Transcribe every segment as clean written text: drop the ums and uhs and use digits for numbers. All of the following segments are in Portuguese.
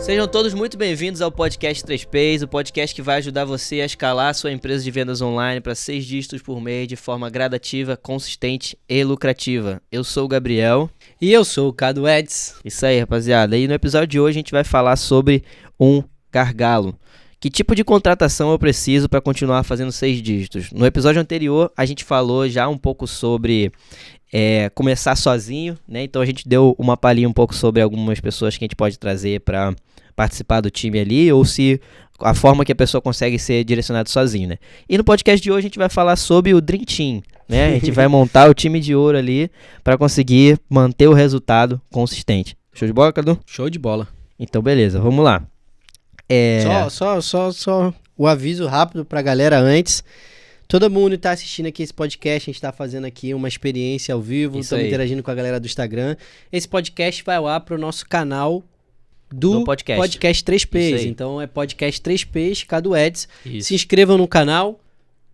Sejam todos muito bem-vindos ao podcast 3Ps, o podcast que vai ajudar você a escalar a sua empresa de vendas online para 6 dígitos por mês de forma gradativa, consistente e lucrativa. Eu sou o Gabriel. E eu sou o Cadu Eds. Isso aí, rapaziada. E no episódio de hoje a gente vai falar sobre um gargalo. Que tipo de contratação eu preciso para continuar fazendo 6 dígitos? No episódio anterior a gente falou já um pouco sobre começar sozinho, né? Então a gente deu uma palhinha um pouco sobre algumas pessoas que a gente pode trazer para participar do time ali, ou se a forma que a pessoa consegue ser direcionada sozinho, né? E no podcast de hoje a gente vai falar sobre o Dream Team, né? A gente vai montar o time de ouro ali para conseguir manter o resultado consistente. Show de bola, Cadu? Show de bola. Então beleza, vamos lá. Só o aviso rápido pra galera antes. Todo mundo tá assistindo aqui esse podcast, a gente tá fazendo aqui uma experiência ao vivo, estamos interagindo com a galera do Instagram. Esse podcast vai ao ar pro nosso canal do podcast 3Ps. Então é podcast 3Ps, Cadu Eds. Isso. Se inscrevam no canal.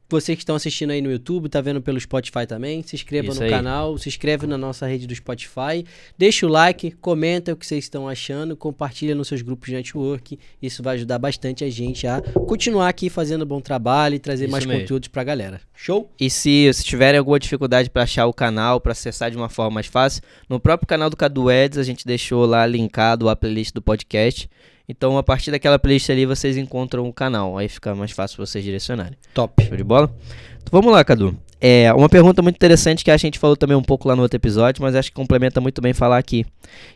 Vocês que estão assistindo aí no YouTube, tá vendo pelo Spotify também, se inscreva no canal, se inscreve na nossa rede do Spotify, deixa o like, comenta o que vocês estão achando, compartilha nos seus grupos de network, isso vai ajudar bastante a gente a continuar aqui fazendo bom trabalho e trazer mais conteúdos pra galera. Show? E se tiverem alguma dificuldade para achar o canal, para acessar de uma forma mais fácil, no próprio canal do Cadu Eds a gente deixou lá linkado a playlist do podcast. Então, a partir daquela playlist ali, vocês encontram o canal. Aí fica mais fácil vocês direcionarem. Top. Show de bola? Então, vamos lá, Cadu. Uma pergunta muito interessante que a gente falou também um pouco lá no outro episódio, mas acho que complementa muito bem falar aqui.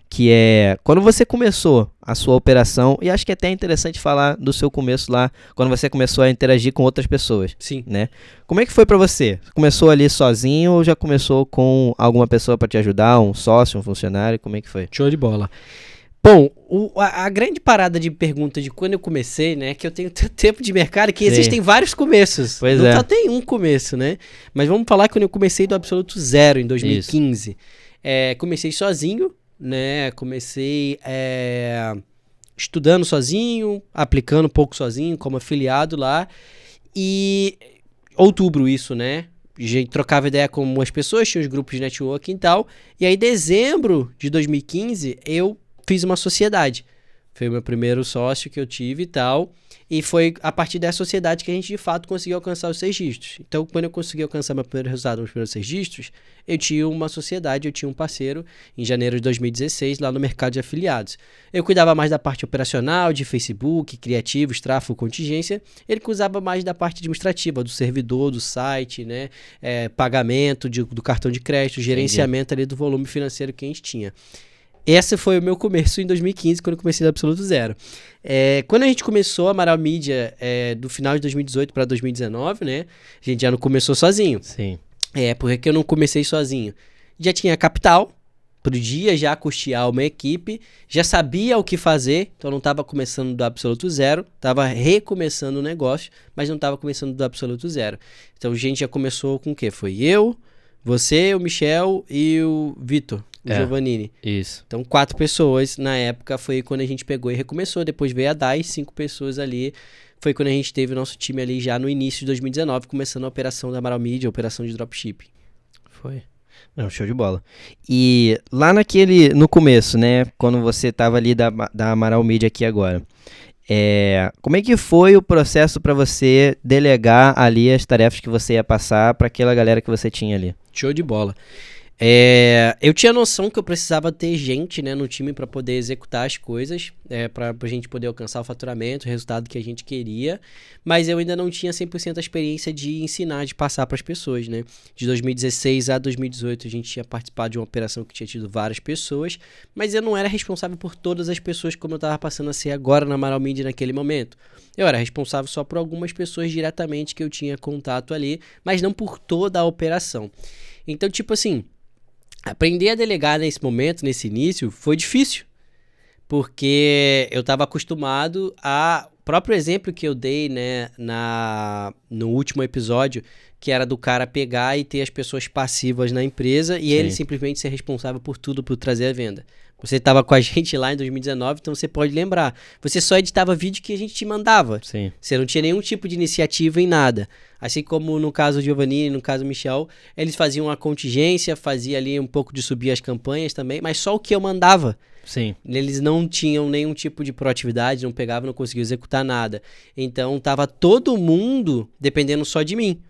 Que é, quando você começou a sua operação, e acho que é até interessante falar do seu começo lá, quando você começou a interagir com outras pessoas. Sim. Né? Como é que foi pra você? Começou ali sozinho ou já começou com alguma pessoa pra te ajudar? Um sócio, um funcionário? Como é que foi? Show de bola. Bom, a grande parada de pergunta de quando eu comecei, né, que eu tenho tempo de mercado, que existem vários começos. Pois não só tem um começo, né? Mas vamos falar que quando eu comecei do absoluto zero, em 2015. Comecei sozinho, né, comecei estudando sozinho, aplicando um pouco sozinho, como afiliado lá. E outubro isso, né? Trocava ideia com umas pessoas, tinha os grupos de networking e tal. E aí, dezembro de 2015, eu fiz uma sociedade. Foi o meu primeiro sócio que eu tive e tal. E foi a partir dessa sociedade que a gente, de fato, conseguiu alcançar os 6 dígitos. Então, quando eu consegui alcançar meu primeiro resultado nos primeiros 6 dígitos, eu tinha uma sociedade, eu tinha um parceiro, em janeiro de 2016, lá no mercado de afiliados. Eu cuidava mais da parte operacional, de Facebook, criativos, tráfego, contingência. Ele cuidava mais da parte administrativa, do servidor, do site, né? Pagamento do cartão de crédito, gerenciamento ali do volume financeiro que a gente tinha. Esse foi o meu começo em 2015, quando eu comecei do absoluto zero. Quando a gente começou a Amaral Media, do final de 2018 para 2019, né? A gente já não começou sozinho. Sim. Por que eu não comecei sozinho? Já tinha capital pro dia, já custear uma equipe, já sabia o que fazer, então não estava começando do absoluto zero, estava recomeçando o negócio, mas não estava começando do absoluto zero. Então a gente já começou com o quê? Foi eu, você, o Michel e o Vitor. Giovannini. Isso. Então, 4 pessoas na época foi quando a gente pegou e recomeçou. Depois veio a DAI, 5 pessoas ali. Foi quando a gente teve o nosso time ali já no início de 2019, começando a operação da Amaral Media, a operação de dropshipping. Foi. Não, show de bola. E lá no começo, né, quando você tava ali da Amaral Media aqui agora, como é que foi o processo para você delegar ali as tarefas que você ia passar para aquela galera que você tinha ali? Show de bola. Eu tinha noção que eu precisava ter gente, né, no time para poder executar as coisas, para a gente poder alcançar o faturamento, o resultado que a gente queria, mas eu ainda não tinha 100% a experiência de ensinar, de passar para as pessoas, né? De 2016 a 2018 a gente tinha participado de uma operação que tinha tido várias pessoas, mas eu não era responsável por todas as pessoas como eu estava passando a ser agora na Amaral Media naquele momento. Eu era responsável só por algumas pessoas diretamente que eu tinha contato ali, mas não por toda a operação. Então, tipo assim, aprender a delegar nesse momento, nesse início, foi difícil, porque eu estava acostumado a próprio exemplo que eu dei, né, no último episódio, que era do cara pegar e ter as pessoas passivas na empresa e ele simplesmente ser responsável por tudo, por trazer a venda. Você estava com a gente lá em 2019, então você pode lembrar. Você só editava vídeo que a gente te mandava. Sim. Você não tinha nenhum tipo de iniciativa em nada. Assim como no caso Giovanni, no caso Michel, eles faziam a contingência, fazia ali um pouco de subir as campanhas também, mas só o que eu mandava. Sim. Eles não tinham nenhum tipo de proatividade, não pegavam, não conseguiam executar nada. Então tava todo mundo dependendo só de mim.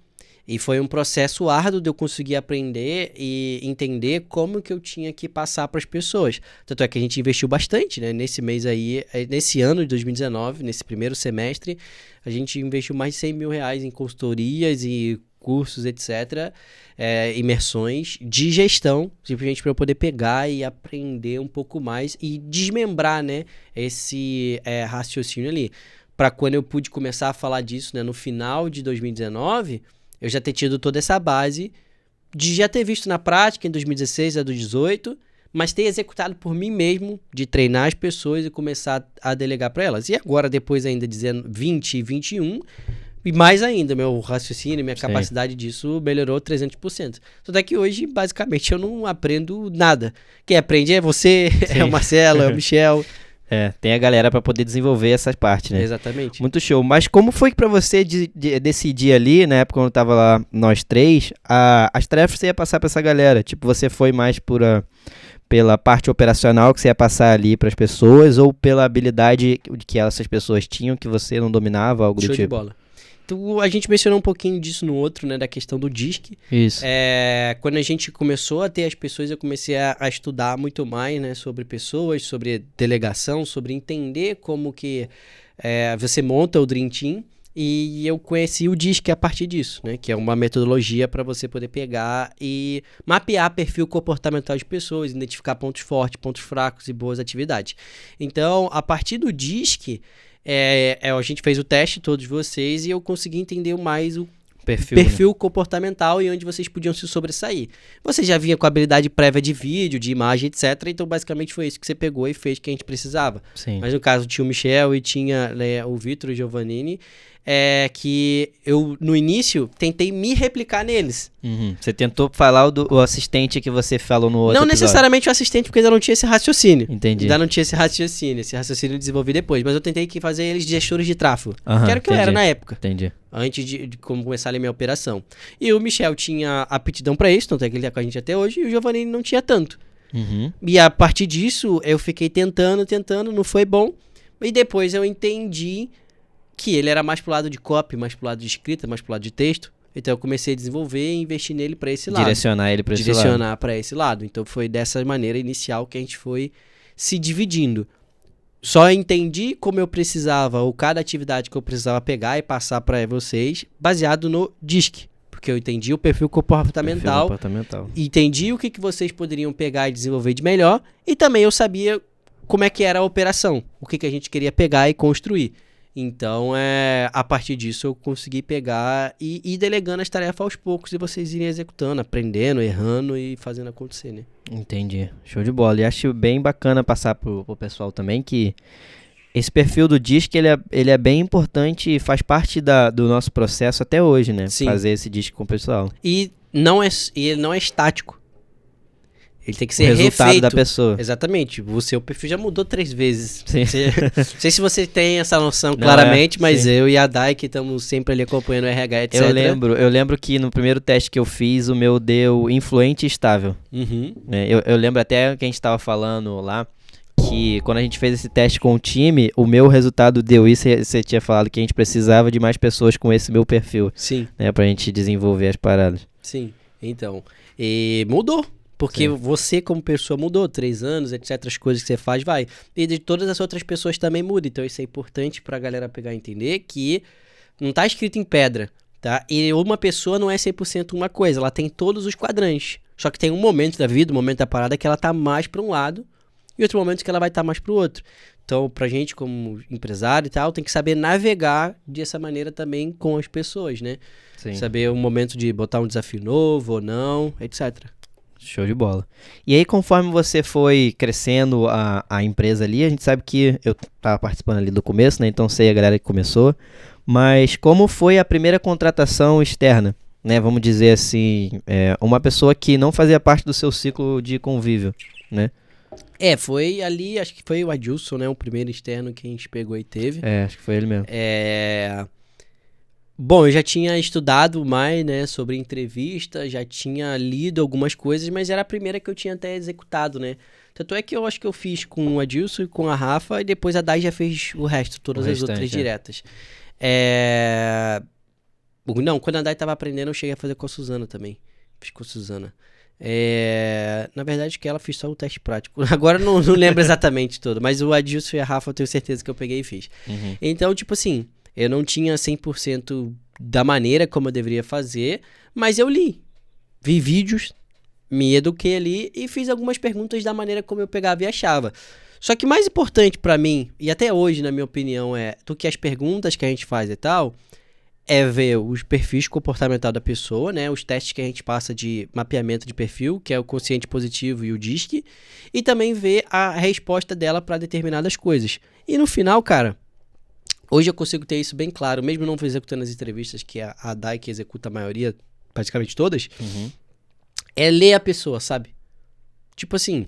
E foi um processo árduo de eu conseguir aprender e entender como que eu tinha que passar para as pessoas. Tanto é que a gente investiu bastante, né? Nesse mês aí, nesse ano de 2019, nesse primeiro semestre, a gente investiu mais de 100 mil reais em consultorias e cursos, etc., imersões de gestão, simplesmente para eu poder pegar e aprender um pouco mais e desmembrar, né, esse raciocínio ali. Para quando eu pude começar a falar disso, né, no final de 2019, eu já ter tido toda essa base de já ter visto na prática em 2016 a 2018, mas ter executado por mim mesmo, de treinar as pessoas e começar a delegar para elas. E agora, depois ainda dizendo 20 e 21, e mais ainda, meu raciocínio, minha capacidade disso melhorou 300%. Tanto é que hoje, basicamente, eu não aprendo nada. Quem aprende é você, é o Marcelo, é o Michel. Tem a galera pra poder desenvolver essas partes, né? Exatamente. Muito show. Mas como foi que pra você decidir ali, na época quando tava lá nós três, as tarefas que você ia passar pra essa galera? Tipo, você foi mais pela parte operacional que você ia passar ali pras pessoas ou pela habilidade que essas pessoas tinham que você não dominava, algo do Show tipo? de bola. Então, a gente mencionou um pouquinho disso no outro, né, da questão do DISC. Isso. Quando a gente começou a ter as pessoas, eu comecei a estudar muito mais, né, sobre pessoas, sobre delegação, sobre entender como que você monta o Dream Team. E eu conheci o DISC a partir disso, né, que é uma metodologia para você poder pegar e mapear perfil comportamental de pessoas, identificar pontos fortes, pontos fracos e boas atividades. Então, a partir do DISC, a gente fez o teste, todos vocês, e eu consegui entender mais o perfil comportamental e onde vocês podiam se sobressair. Você já vinha com a habilidade prévia de vídeo, de imagem, etc. Então, basicamente, foi isso que você pegou e fez que a gente precisava. Sim. Mas, no caso, tinha o Michel e tinha o Vitor e o Giovannini, que eu, no início, tentei me replicar neles. Uhum. Você tentou falar o assistente que você falou no outro Não episódio. necessariamente o assistente, porque ainda não tinha esse raciocínio. Entendi. Ainda não tinha esse raciocínio eu desenvolvi depois. Mas eu tentei fazer eles de gestores de tráfego, Aham, que era o que eu era na época. Entendi. Antes de como começar ali a minha operação. E o Michel tinha aptidão para isso, tanto é que ele tá com a gente até hoje, e o Giovanni não tinha tanto. Uhum. E a partir disso, eu fiquei tentando, não foi bom. E depois eu entendi que ele era mais pro lado de copy, mais pro lado de escrita, mais pro lado de texto. Então eu comecei a desenvolver e investir nele para esse lado. Direcionar ele para esse lado. Direcionar para esse lado. Então foi dessa maneira inicial que a gente foi se dividindo. Só entendi como eu precisava, ou cada atividade que eu precisava pegar e passar para vocês, baseado no DISC. Porque eu entendi o perfil comportamental. Entendi o que vocês poderiam pegar e desenvolver de melhor. E também eu sabia como é que era a operação. O que a gente queria pegar e construir. Então, a partir disso, eu consegui pegar e ir delegando as tarefas aos poucos e vocês irem executando, aprendendo, errando e fazendo acontecer, né? Entendi. Show de bola. E acho bem bacana passar pro pessoal também que esse perfil do DISC, ele é bem importante e faz parte do nosso processo até hoje, né? Sim. Fazer esse DISC com o pessoal. E ele não é estático. Ele tem que ser o resultado refeito. Da pessoa. Exatamente. O seu perfil já mudou 3 vezes. Sim. Não sei se você tem essa noção claramente, mas sim. Eu e a Dai, que estamos sempre ali acompanhando o RH, etc. Eu lembro que no primeiro teste que eu fiz, o meu deu influente e estável. Uhum. Eu lembro até que a gente estava falando lá, que quando a gente fez esse teste com o time, o meu resultado deu isso, e você tinha falado que a gente precisava de mais pessoas com esse meu perfil. Sim. Né, pra gente desenvolver as paradas. Sim, então. E mudou. Porque você, como pessoa, mudou 3 anos, etc. As coisas que você faz, vai. E de todas as outras pessoas também muda. Então isso é importante pra galera pegar e entender que não tá escrito em pedra, tá? E uma pessoa não é 100% uma coisa. Ela tem todos os quadrantes. Só que tem um momento da vida, um momento da parada que ela tá mais pra um lado e outro momento que ela vai estar mais pro outro. Então, pra gente como empresário e tal, tem que saber navegar dessa maneira também com as pessoas, né? Sim. Saber o momento de botar um desafio novo ou não, etc. Show de bola. E aí, conforme você foi crescendo a empresa ali, a gente sabe que eu tava participando ali do começo, né? Então sei a galera que começou. Mas como foi a primeira contratação externa? Né? Vamos dizer assim, uma pessoa que não fazia parte do seu ciclo de convívio, né? Foi ali, acho que foi o Adilson, né? O primeiro externo que a gente pegou e teve. Acho que foi ele mesmo. Bom, eu já tinha estudado mais, né, sobre entrevista, já tinha lido algumas coisas, mas era a primeira que eu tinha até executado, né? Tanto é que eu acho que eu fiz com o Adilson e com a Rafa, e depois a Dai já fez o resto, todas as outras diretas. Não, quando a Dai tava aprendendo, eu cheguei a fazer com a Suzana também. Fiz com a Suzana. Na verdade, que ela fez só o teste prático. Agora eu não lembro exatamente todo, mas o Adilson e a Rafa eu tenho certeza que eu peguei e fiz. Uhum. Então, tipo assim, eu não tinha 100% da maneira como eu deveria fazer, mas eu li. Vi vídeos, me eduquei ali e fiz algumas perguntas da maneira como eu pegava e achava. Só que mais importante pra mim, e até hoje, na minha opinião, do que as perguntas que a gente faz e tal, é ver os perfis comportamental da pessoa, né? Os testes que a gente passa de mapeamento de perfil, que é o consciente positivo e o DISC, e também ver a resposta dela para determinadas coisas. E no final, cara, hoje eu consigo ter isso bem claro, mesmo não executando as entrevistas, que é a Dai que executa a maioria, praticamente todas, é ler a pessoa, sabe? Tipo assim,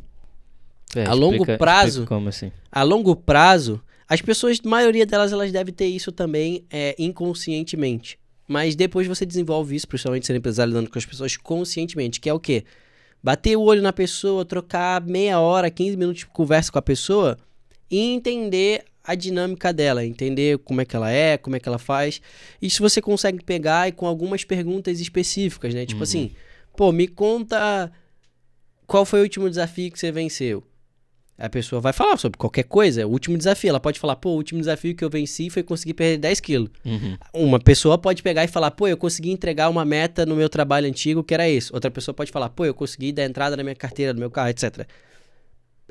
a longo prazo, como assim? a longo prazo, as pessoas, a maioria delas, elas devem ter isso também inconscientemente. Mas depois você desenvolve isso, principalmente sendo empresário lidando com as pessoas conscientemente, que é o quê? Bater o olho na pessoa, trocar meia hora, 15 minutos de conversa com a pessoa e entender a dinâmica dela, entender como é que ela faz. Isso você consegue pegar e com algumas perguntas específicas, né? Tipo assim, me conta qual foi o último desafio que você venceu. A pessoa vai falar sobre qualquer coisa, o último desafio. Ela pode falar, o último desafio que eu venci foi conseguir perder 10 quilos. Uma pessoa pode pegar e falar, eu consegui entregar uma meta no meu trabalho antigo que era isso. Outra pessoa pode falar, eu consegui dar entrada na minha carteira, no meu carro, etc.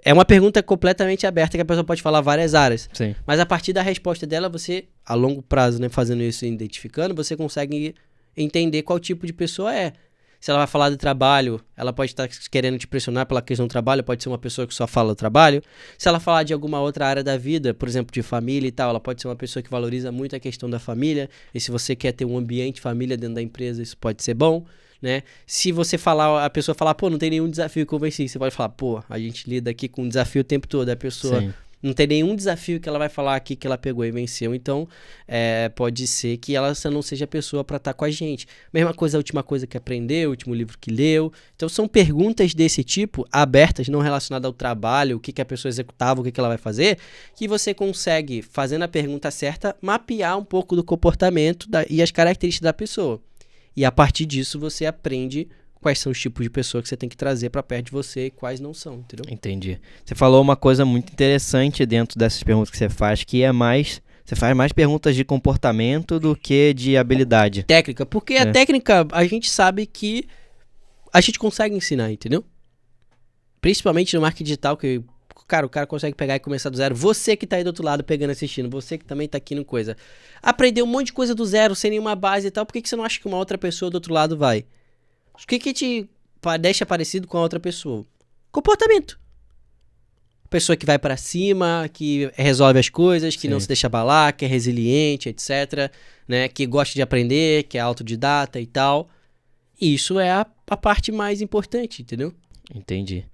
É uma pergunta completamente aberta que a pessoa pode falar várias áreas. Sim. Mas a partir da resposta dela, você, a longo prazo, né, fazendo isso e identificando, você consegue entender qual tipo de pessoa é. Se ela vai falar de trabalho, ela pode estar querendo te pressionar pela questão do trabalho, pode ser uma pessoa que só fala do trabalho. Se ela falar de alguma outra área da vida, por exemplo, de família e tal, ela pode ser uma pessoa que valoriza muito a questão da família. E se você quer ter um ambiente família dentro da empresa, isso pode ser bom, né? Se você falar, a pessoa falar, não tem nenhum desafio que eu venci, você pode falar, a gente lida aqui com um desafio o tempo todo, a pessoa... Sim. Não tem nenhum desafio que ela vai falar aqui que ela pegou e venceu. Então, pode ser que ela não seja a pessoa para estar com a gente. Mesma coisa, a última coisa que aprendeu, o último livro que leu. Então, são perguntas desse tipo, abertas, não relacionadas ao trabalho, o que a pessoa executava, o que ela vai fazer, que você consegue, fazendo a pergunta certa, mapear um pouco do comportamento e as características da pessoa. E a partir disso, você aprende quais são os tipos de pessoa que você tem que trazer para perto de você e quais não são, entendeu? Entendi. Você falou uma coisa muito interessante dentro dessas perguntas que você faz, que você faz mais perguntas de comportamento do que de habilidade. Técnica, porque a técnica, a gente sabe que a gente consegue ensinar, entendeu? Principalmente no marketing digital, que o cara consegue pegar e começar do zero. Você que tá aí do outro lado pegando, assistindo, você que também tá aqui no coisa. Aprender um monte de coisa do zero, sem nenhuma base e tal, por que você não acha que uma outra pessoa do outro lado vai? O que te deixa parecido com a outra pessoa? Comportamento. Pessoa que vai pra cima, que resolve as coisas, que não se deixa abalar, que é resiliente, etc. Né? Que gosta de aprender, que é autodidata e tal. Isso é a parte mais importante, entendeu? Entendi.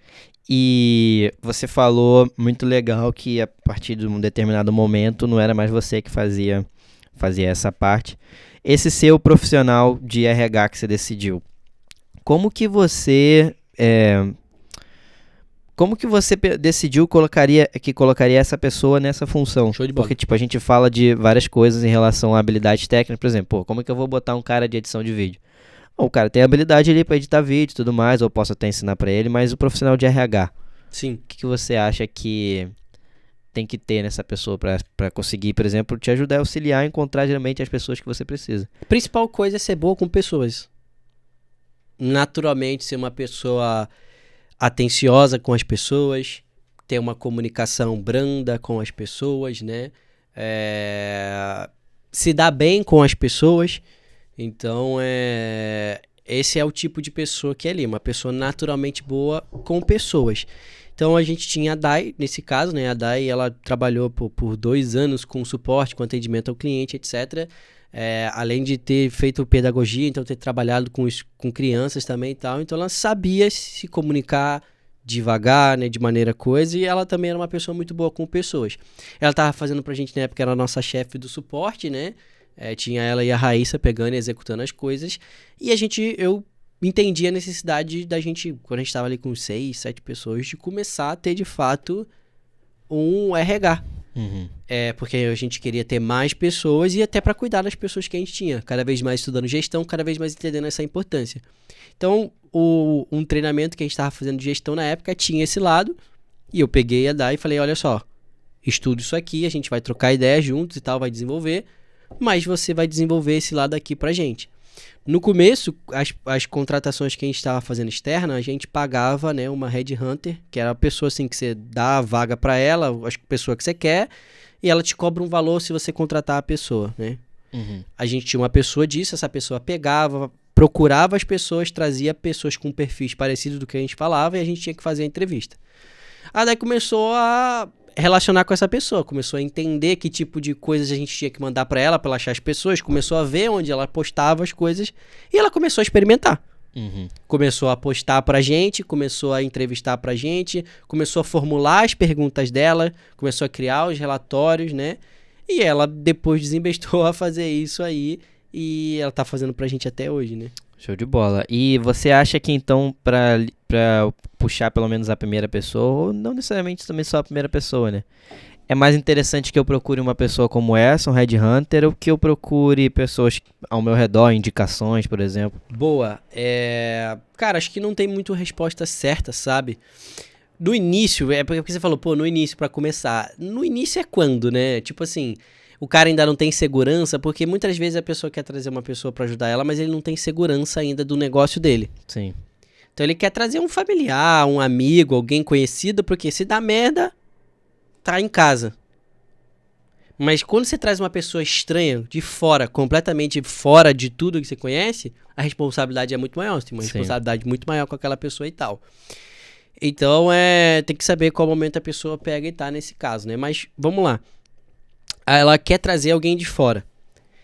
E você falou muito legal que a partir de um determinado momento não era mais você que fazia essa parte. Esse seu profissional de RH que você decidiu, como que você decidiu que colocaria essa pessoa nessa função? Show de bola. Porque, a gente fala de várias coisas em relação à habilidade técnica. Por exemplo, como é que eu vou botar um cara de edição de vídeo? O cara tem habilidade ali para editar vídeo e tudo mais, ou posso até ensinar para ele, mas o profissional de RH, sim, o que você acha que tem que ter nessa pessoa para conseguir, por exemplo, te ajudar a auxiliar a encontrar geralmente as pessoas que você precisa? A principal coisa é ser boa com pessoas. Naturalmente, ser uma pessoa atenciosa com as pessoas, ter uma comunicação branda com as pessoas, né? Se dar bem com as pessoas. Então, esse é o tipo de pessoa que é ali, uma pessoa naturalmente boa com pessoas. Então a gente tinha a Dai, nesse caso, né? A Dai, ela trabalhou por 2 anos com suporte, com atendimento ao cliente, etc. Além de ter feito pedagogia, então ter trabalhado com crianças também e tal. Então ela sabia se comunicar devagar, né? De maneira coisa. E ela também era uma pessoa muito boa com pessoas. Ela tava fazendo pra gente, na época, era a nossa chefe do suporte, né? Tinha ela e a Raíssa pegando e executando as coisas. E eu entendi a necessidade da gente, quando a gente estava ali com 6, 7 pessoas, de começar a ter, de fato, um RH. Uhum. Porque a gente queria ter mais pessoas e até para cuidar das pessoas que a gente tinha. Cada vez mais estudando gestão, cada vez mais entendendo essa importância. Então, um treinamento que a gente estava fazendo de gestão na época tinha esse lado. E eu peguei a Dai e falei, olha só, estudo isso aqui, a gente vai trocar ideias juntos e tal, vai desenvolver. Mas você vai desenvolver esse lado aqui pra gente. No começo, as contratações que a gente estava fazendo externa, a gente pagava, né, uma headhunter, que era a pessoa assim que você dá a vaga para ela, a pessoa que você quer, e ela te cobra um valor se você contratar a pessoa, né? Uhum. A gente tinha uma pessoa disso, essa pessoa pegava, procurava as pessoas, trazia pessoas com perfis parecidos do que a gente falava e a gente tinha que fazer a entrevista. Daí começou a relacionar com essa pessoa, começou a entender que tipo de coisas a gente tinha que mandar pra ela achar as pessoas, começou a ver onde ela postava as coisas e ela começou a experimentar. Uhum. Começou a postar pra gente, começou a entrevistar pra gente, começou a formular as perguntas dela, começou a criar os relatórios, né? E ela depois desembestou a fazer isso aí e ela tá fazendo pra gente até hoje, né? Show de bola. E você acha que então, pra puxar pelo menos a primeira pessoa, ou não necessariamente também só a primeira pessoa, né? É mais interessante que eu procure uma pessoa como essa, um headhunter, ou que eu procure pessoas ao meu redor, indicações, por exemplo? Boa. Cara, acho que não tem muito resposta certa, sabe? No início, porque você falou, no início pra começar. No início é quando, né? Tipo assim, o cara ainda não tem segurança, porque muitas vezes a pessoa quer trazer uma pessoa pra ajudar ela, mas ele não tem segurança ainda do negócio dele. Sim. Então ele quer trazer um familiar, um amigo, alguém conhecido, porque se dá merda, tá em casa. Mas quando você traz uma pessoa estranha, de fora, completamente fora de tudo que você conhece, a responsabilidade é muito maior. Você tem uma responsabilidade muito maior com aquela pessoa e tal. Então, tem que saber qual momento a pessoa pega e tá nesse caso, né? Mas, vamos lá. Ela quer trazer alguém de fora.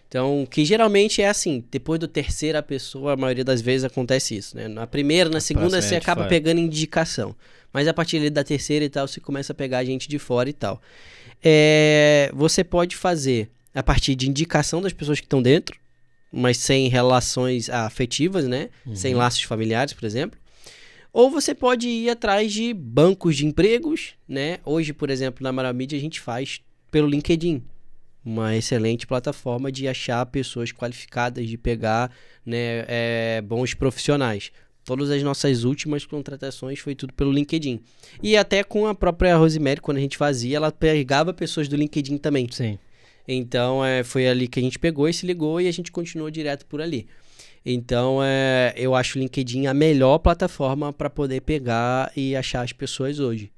Então, que geralmente é assim, depois do terceira pessoa, a maioria das vezes acontece isso, né? Na primeira, na segunda, você acaba pegando indicação. Mas a partir da terceira e tal, você começa a pegar gente de fora e tal. Você pode fazer a partir de indicação das pessoas que estão dentro, mas sem relações afetivas, né? Uhum. Sem laços familiares, por exemplo. Ou você pode ir atrás de bancos de empregos, né? Hoje, por exemplo, na Amaral Media, a gente faz pelo LinkedIn. Uma excelente plataforma de achar pessoas qualificadas, de pegar, né, bons profissionais. Todas as nossas últimas contratações foi tudo pelo LinkedIn. E até com a própria Rosemary, quando a gente fazia, ela pegava pessoas do LinkedIn também. Sim. Então, foi ali que a gente pegou e se ligou e a gente continuou direto por ali. Então, eu acho o LinkedIn a melhor plataforma para poder pegar e achar as pessoas hoje.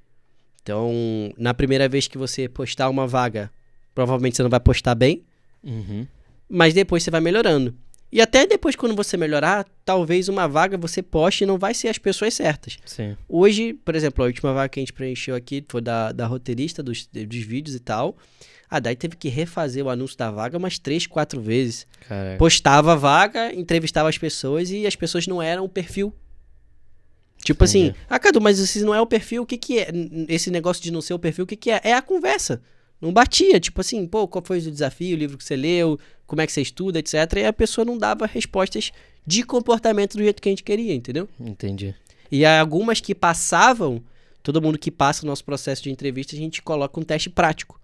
Então, na primeira vez que você postar uma vaga, provavelmente você não vai postar bem, Uhum. mas depois você vai melhorando. E até depois, quando você melhorar, talvez uma vaga você poste e não vai ser as pessoas certas. Sim. Hoje, por exemplo, a última vaga que a gente preencheu aqui foi da roteirista dos vídeos e tal. Daí teve que refazer o anúncio da vaga umas 3, 4 vezes. Caraca. Postava a vaga, entrevistava as pessoas e as pessoas não eram o perfil. Tipo Entendi. assim, Cadu, mas se não é o perfil, o que é? Esse negócio de não ser o perfil, o que é? É a conversa. Não batia, tipo assim, qual foi o desafio, o livro que você leu, como é que você estuda, etc. E a pessoa não dava respostas de comportamento do jeito que a gente queria, entendeu? Entendi. E algumas que passavam, todo mundo que passa o nosso processo de entrevista, a gente coloca um teste prático.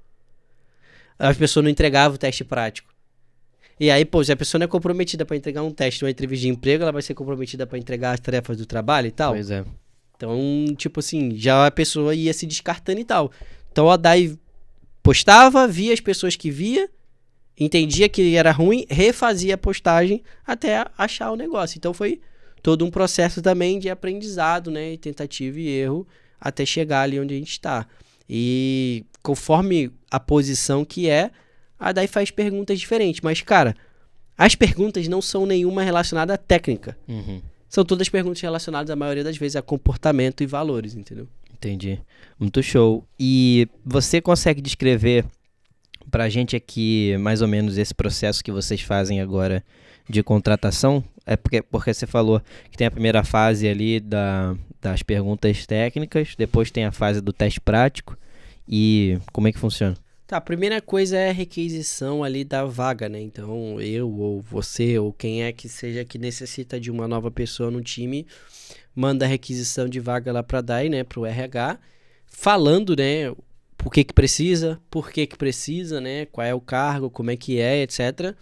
A pessoa não entregava o teste prático. E aí, se a pessoa não é comprometida para entregar um teste, uma entrevista de emprego, ela vai ser comprometida para entregar as tarefas do trabalho e tal. Pois é. Então, tipo assim, já a pessoa ia se descartando e tal. Então, a Dai postava, via as pessoas que via, entendia que era ruim, refazia a postagem até achar o negócio. Então, foi todo um processo também de aprendizado, né? Tentativa e erro até chegar ali onde a gente está. E conforme a posição que a Dai faz perguntas diferentes. Mas, cara, As perguntas não são nenhuma relacionada à técnica. Uhum. São todas perguntas relacionadas, a maioria das vezes, a comportamento e valores, entendeu? Entendi. Muito show. E você consegue descrever pra gente aqui, mais ou menos, esse processo que vocês fazem agora de contratação? É porque você falou que tem a primeira fase ali das perguntas técnicas, depois tem a fase do teste prático, e como é que funciona? Tá, a primeira coisa é a requisição ali da vaga, né? Então, eu ou você ou quem é que seja que necessita de uma nova pessoa no time, manda a requisição de vaga lá pra DAI, né? Pro RH, falando, né? O que precisa, por que precisa, né? Qual é o cargo, como é que é, etc.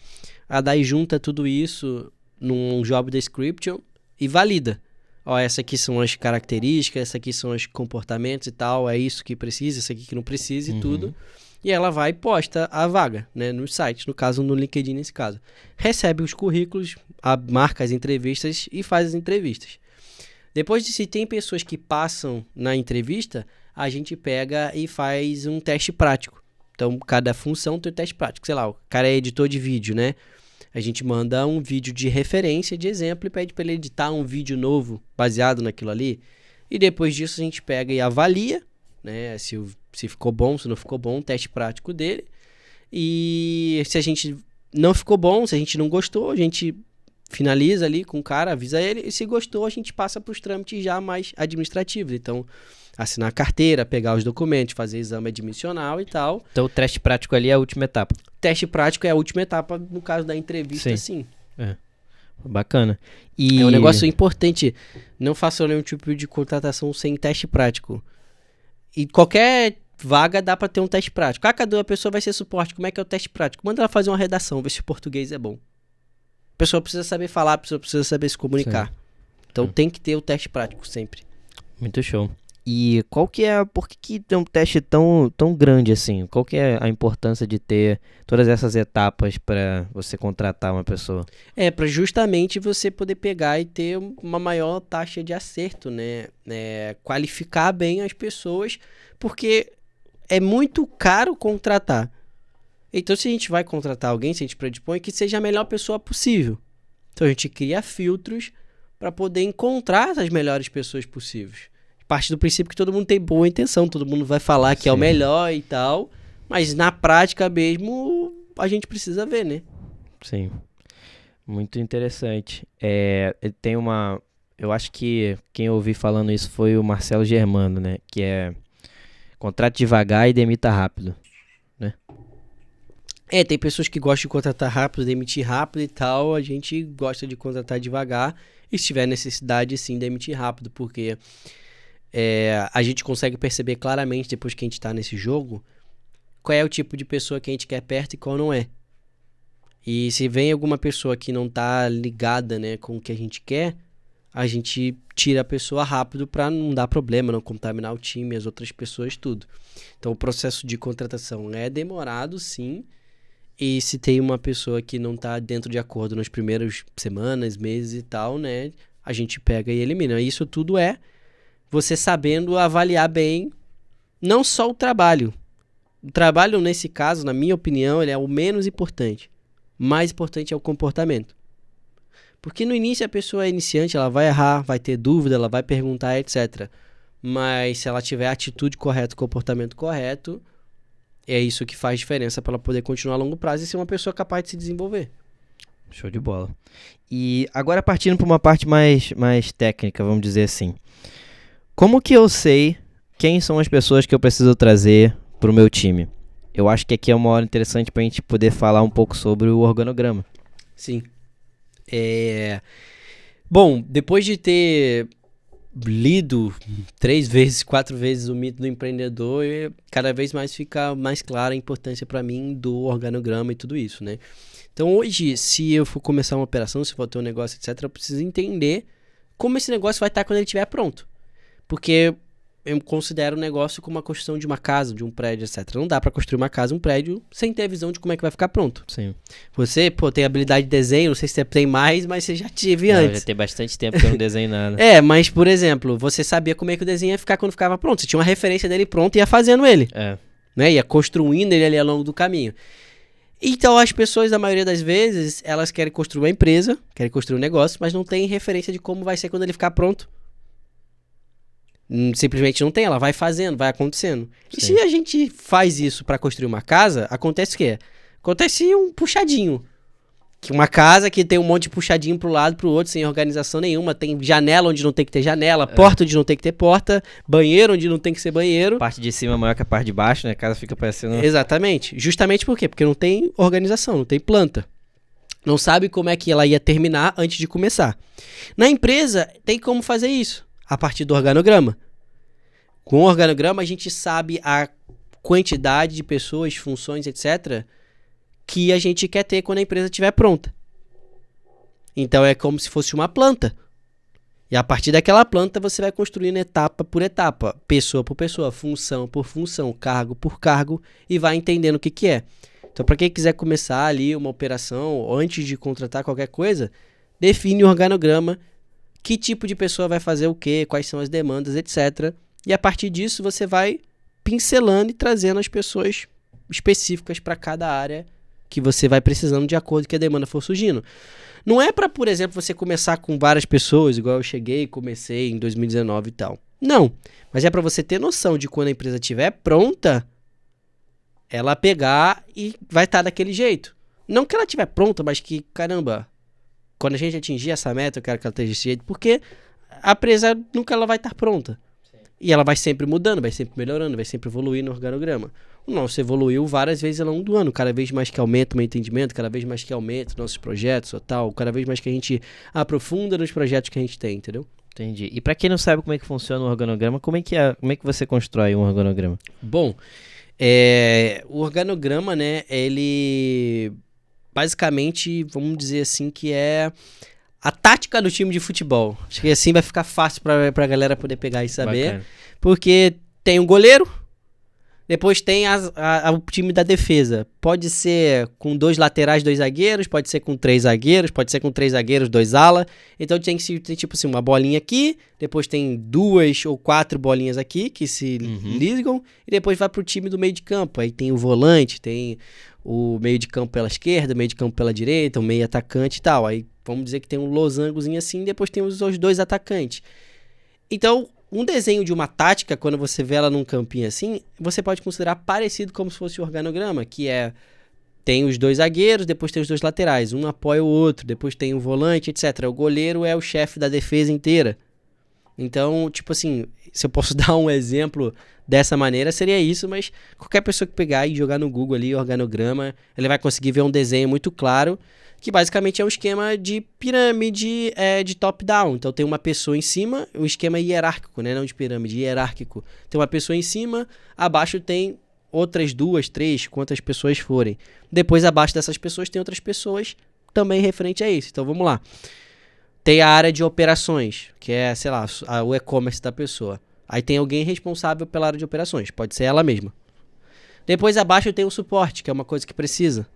A DAI junta tudo isso num job description e valida. Ó, essa aqui são as características, essa aqui são os comportamentos e tal, é isso que precisa, isso aqui que não precisa e tudo. E ela vai e posta a vaga, né, no site, no caso no LinkedIn nesse caso. Recebe os currículos, marca as entrevistas e faz as entrevistas. Depois de se tem pessoas que passam na entrevista, a gente pega e faz um teste prático. Então, cada função tem um teste prático. Sei lá, o cara é editor de vídeo, né? A gente manda um vídeo de referência, de exemplo, e pede para ele editar um vídeo novo baseado naquilo ali. E depois disso a gente pega e avalia, né? Se ficou bom, se não ficou bom, um teste prático dele. E se a gente não ficou bom, se a gente não gostou, a gente finaliza ali com o cara, avisa ele. E se gostou, a gente passa para os trâmites já mais administrativos. Então, assinar a carteira, pegar os documentos, fazer exame admissional e tal. Então o teste prático ali é a última etapa. Teste prático é a última etapa, no caso da entrevista, sim. É. Bacana. E... É um negócio importante. Não faça nenhum tipo de contratação sem teste prático. E qualquer vaga dá pra ter um teste prático. Cadê a pessoa vai ser suporte? Como é que é o teste prático? Manda ela fazer uma redação, ver se o português é bom. A pessoa precisa saber falar, a pessoa precisa saber se comunicar. Sim. Então tem que ter o teste prático sempre. Muito show. E qual que é, por que tem um teste tão grande assim? Qual que é a importância de ter todas essas etapas para você contratar uma pessoa? É, para justamente você poder pegar e ter uma maior taxa de acerto, né? Qualificar bem as pessoas, porque é muito caro contratar. Então, se a gente vai contratar alguém, se a gente predispõe, que seja a melhor pessoa possível. Então, a gente cria filtros para poder encontrar as melhores pessoas possíveis. Parte do princípio que todo mundo tem boa intenção, todo mundo vai falar que é o melhor e tal, mas na prática mesmo a gente precisa ver, né? Sim, muito interessante. Tem uma, eu acho que quem eu ouvi falando isso foi o Marcelo Germano, né? Que é contrate devagar e demita rápido, né? Tem pessoas que gostam de contratar rápido, demitir rápido e tal, a gente gosta de contratar devagar e se tiver necessidade sim demitir rápido, porque... a gente consegue perceber claramente, depois que a gente tá nesse jogo, qual é o tipo de pessoa que a gente quer perto e qual não é. E se vem alguma pessoa que não tá ligada, né, com o que a gente quer, a gente tira a pessoa rápido para não dar problema, não contaminar o time, as outras pessoas, tudo. Então o processo de contratação é demorado, sim, e se tem uma pessoa que não tá dentro de acordo nas primeiras semanas, meses e tal, né, a gente pega e elimina. Isso tudo é você sabendo avaliar bem, não só o trabalho. O trabalho, nesse caso, na minha opinião, ele é o menos importante. O mais importante é o comportamento. Porque no início a pessoa é iniciante, ela vai errar, vai ter dúvida, ela vai perguntar, etc. Mas se ela tiver a atitude correta, o comportamento correto, é isso que faz diferença para ela poder continuar a longo prazo e ser uma pessoa capaz de se desenvolver. Show de bola. E agora partindo para uma parte mais técnica, vamos dizer assim. Como que eu sei quem são as pessoas que eu preciso trazer para o meu time? Eu acho que aqui é uma hora interessante para a gente poder falar um pouco sobre o organograma. Sim. Bom, depois de ter lido 3 vezes, 4 vezes o mito do empreendedor, cada vez mais fica mais clara a importância para mim do organograma e tudo isso, né? Então hoje, se eu for começar uma operação, se for ter um negócio, etc., eu preciso entender como esse negócio vai estar quando ele estiver pronto. Porque eu considero o negócio como a construção de uma casa, de um prédio, etc. Não dá pra construir uma casa, um prédio, sem ter a visão de como é que vai ficar pronto. Sim. Você, tem habilidade de desenho, não sei se você tem mais, mas você já tive antes. Já tem bastante tempo que eu não desenho nada. Mas, por exemplo, você sabia como é que o desenho ia ficar quando ficava pronto. Você tinha uma referência dele pronto e ia fazendo ele. Né? Ia construindo ele ali ao longo do caminho. Então as pessoas, a maioria das vezes, elas querem construir uma empresa, querem construir um negócio, mas não tem referência de como vai ser quando ele ficar pronto. Simplesmente não tem, ela vai fazendo, vai acontecendo. E Sim. se a gente faz isso para construir uma casa, acontece o quê? Acontece um puxadinho. Que uma casa que tem um monte de puxadinho pro lado, pro outro, sem organização nenhuma. Tem janela onde não tem que ter janela, porta onde não tem que ter porta, banheiro onde não tem que ser banheiro. A parte de cima é maior que a parte de baixo, né? A casa fica parecendo... Exatamente. Justamente por quê? Porque não tem organização, não tem planta. Não sabe como é que ela ia terminar antes de começar. Na empresa, tem como fazer isso. A partir do organograma. Com o organograma, a gente sabe a quantidade de pessoas, funções, etc., que a gente quer ter quando a empresa estiver pronta. Então é como se fosse uma planta. E a partir daquela planta você vai construindo etapa por etapa, pessoa por pessoa, função por função, cargo por cargo e vai entendendo o que que é. Então para quem quiser começar ali uma operação, antes de contratar qualquer coisa, define o organograma, que tipo de pessoa vai fazer o quê, quais são as demandas, etc. E a partir disso você vai pincelando e trazendo as pessoas específicas para cada área que você vai precisando de acordo com que a demanda for surgindo. Não é para, por exemplo, você começar com várias pessoas, igual eu cheguei e comecei em 2019 e tal. Não, mas é para você ter noção de quando a empresa estiver pronta, ela pegar e vai estar daquele jeito. Não que ela estiver pronta, mas que, caramba, quando a gente atingir essa meta, eu quero que ela esteja desse jeito, porque a empresa nunca ela vai estar pronta. E ela vai sempre mudando, vai sempre melhorando, vai sempre evoluindo no organograma. O nosso evoluiu várias vezes ao longo do ano, cada vez mais que aumenta o meu entendimento, cada vez mais que aumenta nossos projetos ou tal, cada vez mais que a gente aprofunda nos projetos que a gente tem, entendeu? Entendi. E pra quem não sabe como é que funciona o organograma, como é que você constrói um organograma? Bom, o organograma, né, ele basicamente, vamos dizer assim, que é a tática do time de futebol. Acho que assim vai ficar fácil pra galera poder pegar e saber. Bacana. Porque tem um goleiro, depois tem o time da defesa. Pode ser com 2 laterais, 2 zagueiros, pode ser com 3 zagueiros, pode ser com 3 zagueiros, 2 ala. Então tem tipo assim, uma bolinha aqui, depois tem 2 ou 4 bolinhas aqui que se ligam, e depois vai pro time do meio de campo. Aí tem o volante, tem o meio de campo pela esquerda, o meio de campo pela direita, o meio atacante e tal. Aí vamos dizer que tem um losangozinho assim, e depois tem os 2 atacantes. Então, um desenho de uma tática, quando você vê ela num campinho assim, você pode considerar parecido como se fosse o organograma, que tem os 2 zagueiros, depois tem os 2 laterais, um apoia o outro, depois tem o volante, etc. O goleiro é o chefe da defesa inteira. Então, tipo assim, se eu posso dar um exemplo dessa maneira, seria isso, mas qualquer pessoa que pegar e jogar no Google ali, organograma, ele vai conseguir ver um desenho muito claro, que basicamente é um esquema de pirâmide de top-down. Então tem uma pessoa em cima, um esquema hierárquico, né? Não de pirâmide, hierárquico. Tem uma pessoa em cima, abaixo tem outras 2, 3, quantas pessoas forem. Depois, abaixo dessas pessoas, tem outras pessoas também referente a isso. Então vamos lá. Tem a área de operações, que é, sei lá, o e-commerce da pessoa. Aí tem alguém responsável pela área de operações, pode ser ela mesma. Depois abaixo tem o suporte, que é uma coisa que precisa.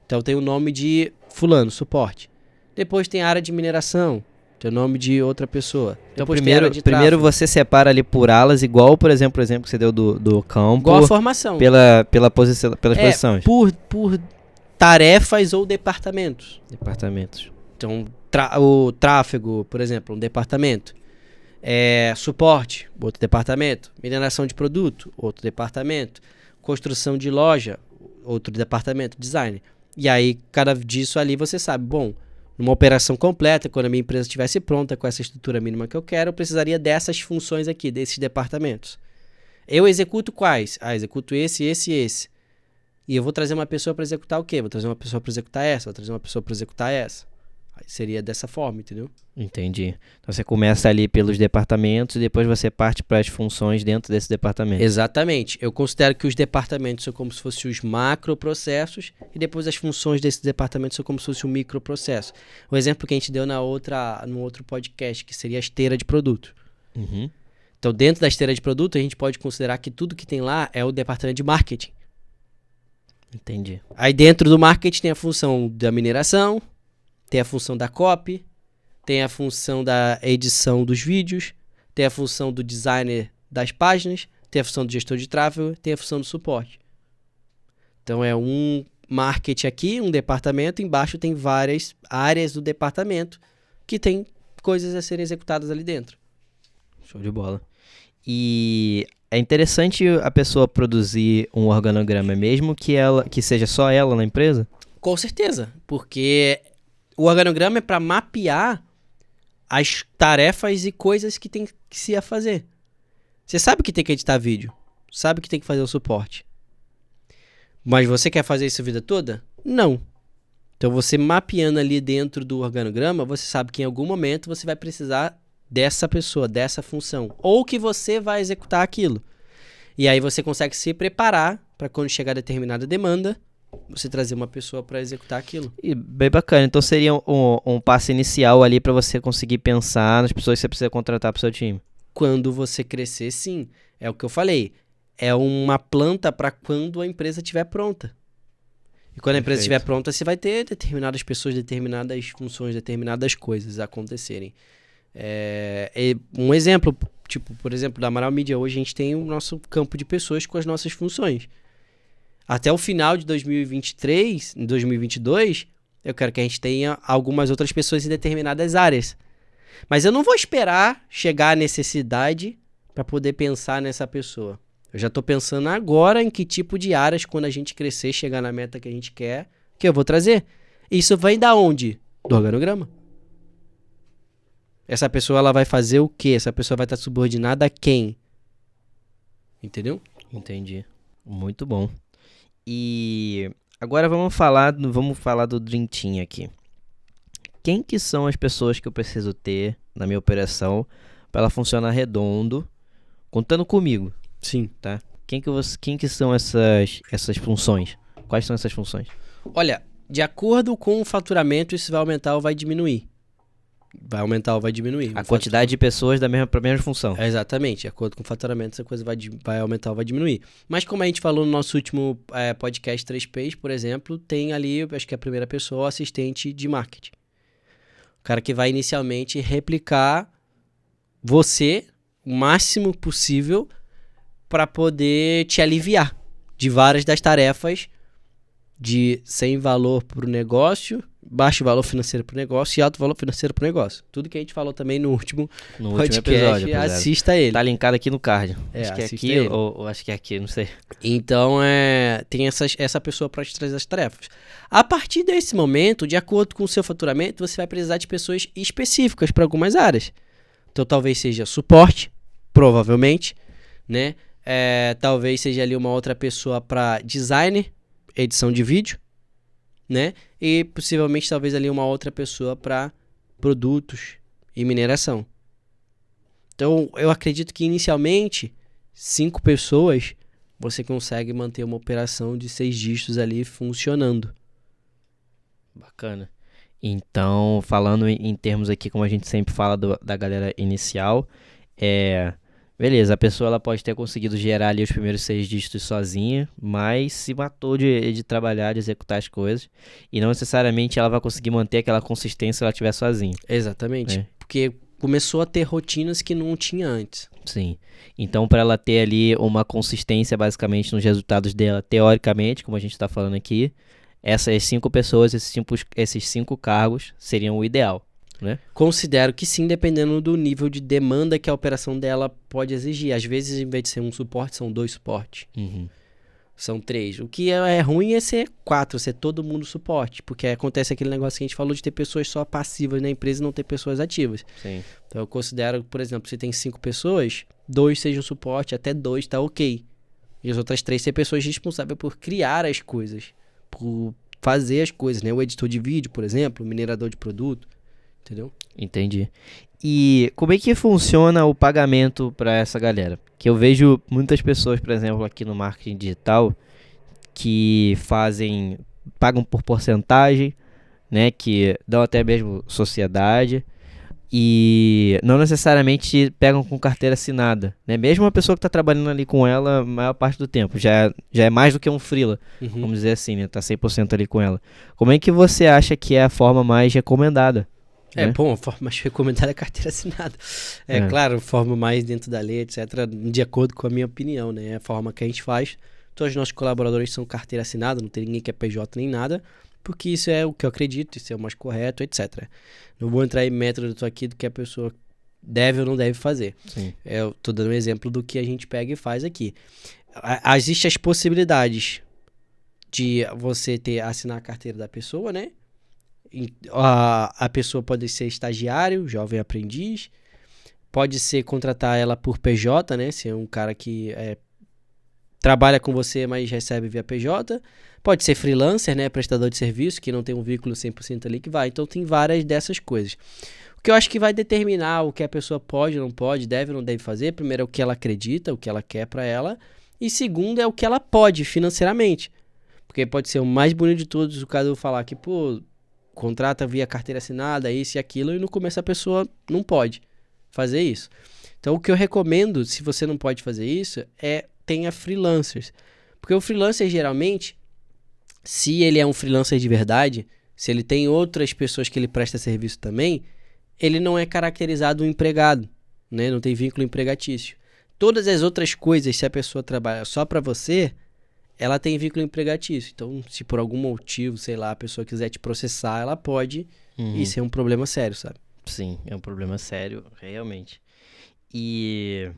Então tem o nome de fulano, suporte. Depois tem a área de mineração, tem o nome de outra pessoa. Então Depois tem a área de primeiro tráfego. você separa ali por alas, igual, por exemplo, o exemplo que você deu do campo, Igual a formação. pelas posições. Por tarefas ou departamentos. Departamentos. Então, o tráfego, por exemplo, um departamento. Suporte, outro departamento. Mineração de produto, outro departamento. Construção de loja, outro departamento. Design. E aí, cada disso ali você sabe, bom, numa operação completa, quando a minha empresa estivesse pronta com essa estrutura mínima que eu quero, eu precisaria dessas funções aqui, desses departamentos. Eu executo quais? Executo esse, esse e esse. E eu vou trazer uma pessoa para executar o quê? Vou trazer uma pessoa para executar essa, vou trazer uma pessoa para executar essa. Aí seria dessa forma, entendeu? Entendi. Então você começa ali pelos departamentos e depois você parte para as funções dentro desse departamento. Exatamente. Eu considero que os departamentos são como se fossem os macroprocessos e depois as funções desses departamentos são como se fosse um microprocesso. O exemplo que a gente deu no outro podcast, que seria a esteira de produto. Uhum. Então, dentro da esteira de produto, a gente pode considerar que tudo que tem lá é o departamento de marketing. Entendi. Aí dentro do marketing tem a função da mineração, tem a função da copy, tem a função da edição dos vídeos, tem a função do designer das páginas, tem a função do gestor de tráfego, tem a função do suporte. Então é um marketing aqui, um departamento, embaixo tem várias áreas do departamento que tem coisas a serem executadas ali dentro. Show de bola. E é interessante a pessoa produzir um organograma, mesmo que seja só ela na empresa? Com certeza, porque o organograma é para mapear as tarefas e coisas que tem que se a fazer. Você sabe que tem que editar vídeo, sabe que tem que fazer o suporte. Mas você quer fazer isso a vida toda? Não. Então você mapeando ali dentro do organograma, você sabe que em algum momento você vai precisar dessa pessoa, dessa função, ou que você vai executar aquilo. E aí você consegue se preparar para quando chegar determinada demanda, você trazer uma pessoa para executar aquilo. E bem bacana. Então seria um passo inicial ali para você conseguir pensar nas pessoas que você precisa contratar para o seu time. Quando você crescer, sim. É o que eu falei. É uma planta para quando a empresa estiver pronta. E quando a empresa estiver pronta, você vai ter determinadas pessoas, determinadas funções, determinadas coisas acontecerem. Um exemplo, tipo, por exemplo, da Amaral Media, hoje a gente tem o nosso campo de pessoas com as nossas funções. Até o final de 2023, em 2022, eu quero que a gente tenha algumas outras pessoas em determinadas áreas. Mas eu não vou esperar chegar a necessidade para poder pensar nessa pessoa. Eu já estou pensando agora em que tipo de áreas, quando a gente crescer, chegar na meta que a gente quer, que eu vou trazer. Isso vem da onde? Do organograma. Essa pessoa ela vai fazer o quê? Essa pessoa vai estar subordinada a quem? Entendeu? Entendi. Muito bom. E agora vamos falar do Dream Team aqui. Quem que são as pessoas que eu preciso ter na minha operação para ela funcionar redondo, contando comigo? Sim. Tá? Quem que são essas funções? Quais são essas funções? Olha, de acordo com o faturamento, isso vai aumentar ou vai diminuir. Vai aumentar ou vai diminuir. A quantidade de pessoas pra mesma função. Exatamente. De acordo com o faturamento, essa coisa vai aumentar ou vai diminuir. Mas como a gente falou no nosso último podcast 3Ps, por exemplo, tem ali, acho que a primeira pessoa, o assistente de marketing. O cara que vai inicialmente replicar você o máximo possível para poder te aliviar de várias das tarefas de sem valor para o negócio, baixo valor financeiro para o negócio e alto valor financeiro para o negócio. Tudo que a gente falou também no último podcast, assista ele. Tá linkado aqui no card. Acho que é aqui ou acho que é aqui, não sei. Então, tem essa pessoa para te trazer as tarefas. A partir desse momento, de acordo com o seu faturamento, você vai precisar de pessoas específicas para algumas áreas. Então, talvez seja suporte, provavelmente, né? Talvez seja ali uma outra pessoa para design, edição de vídeo, né? E possivelmente talvez ali uma outra pessoa para produtos e mineração. Então, eu acredito que inicialmente 5 pessoas você consegue manter uma operação de 6 dígitos ali funcionando. Bacana. Então, falando em termos aqui, como a gente sempre fala da galera inicial, beleza, a pessoa ela pode ter conseguido gerar ali os primeiros 6 dígitos sozinha, mas se matou de trabalhar, de executar as coisas, e não necessariamente ela vai conseguir manter aquela consistência se ela estiver sozinha. Exatamente, porque começou a ter rotinas que não tinha antes. Sim, então para ela ter ali uma consistência basicamente nos resultados dela, teoricamente, como a gente está falando aqui, essas 5 pessoas, esses 5 cargos seriam o ideal. Né? Considero que sim, dependendo do nível de demanda que a operação dela pode exigir. Às vezes, em vez de ser um suporte, são 2 suportes. Uhum. São 3. O que é ruim é ser 4, ser todo mundo suporte. Porque acontece aquele negócio que a gente falou de ter pessoas só passivas na empresa e não ter pessoas ativas. Sim. Então eu considero, por exemplo, se tem 5 pessoas, 2 sejam suporte, até 2 tá ok. E as outras 3 ser pessoas responsáveis por criar as coisas, por fazer as coisas, né? O editor de vídeo, por exemplo, o minerador de produto. Entendeu? Entendi. E como é que funciona o pagamento para essa galera? Que eu vejo muitas pessoas, por exemplo, aqui no marketing digital, que pagam por porcentagem, né? Que dão até mesmo sociedade e não necessariamente pegam com carteira assinada, né? Mesmo uma pessoa que está trabalhando ali com ela a maior parte do tempo, já é mais do que um freela, vamos dizer assim, né? Tá 100% ali com ela. Como é que você acha que é a forma mais recomendada? Bom, a forma mais recomendada é a carteira assinada. Claro, forma mais dentro da lei, etc., de acordo com a minha opinião, né? A forma que a gente faz, todos os nossos colaboradores são carteira assinada, não tem ninguém que é PJ nem nada, porque isso é o que eu acredito, isso é o mais correto, etc. Não vou entrar em método aqui do que a pessoa deve ou não deve fazer. Sim. Eu tô dando um exemplo do que a gente pega e faz aqui. Existem as possibilidades de você assinar a carteira da pessoa, né? A pessoa pode ser estagiário, jovem aprendiz, pode ser contratar ela por PJ, né? Se é um cara que trabalha com você, mas recebe via PJ. Pode ser freelancer, né? Prestador de serviço, que não tem um vínculo 100% ali que vai. Então tem várias dessas coisas. O que eu acho que vai determinar o que a pessoa pode ou não pode, deve ou não deve fazer, primeiro é o que ela acredita, o que ela quer pra ela, e segundo é o que ela pode financeiramente. Porque pode ser o mais bonito de todos o caso falar que, pô, contrata via carteira assinada, isso e aquilo, e no começo a pessoa não pode fazer isso. Então o que eu recomendo, se você não pode fazer isso, tenha freelancers. Porque o freelancer geralmente, se ele é um freelancer de verdade, se ele tem outras pessoas que ele presta serviço também, ele não é caracterizado um empregado, né? Não tem vínculo empregatício. Todas as outras coisas, se a pessoa trabalha só para você, ela tem vínculo empregatício. Então, se por algum motivo, sei lá, a pessoa quiser te processar, ela pode. Isso é um problema sério, sabe? Sim, é um problema sério, realmente. E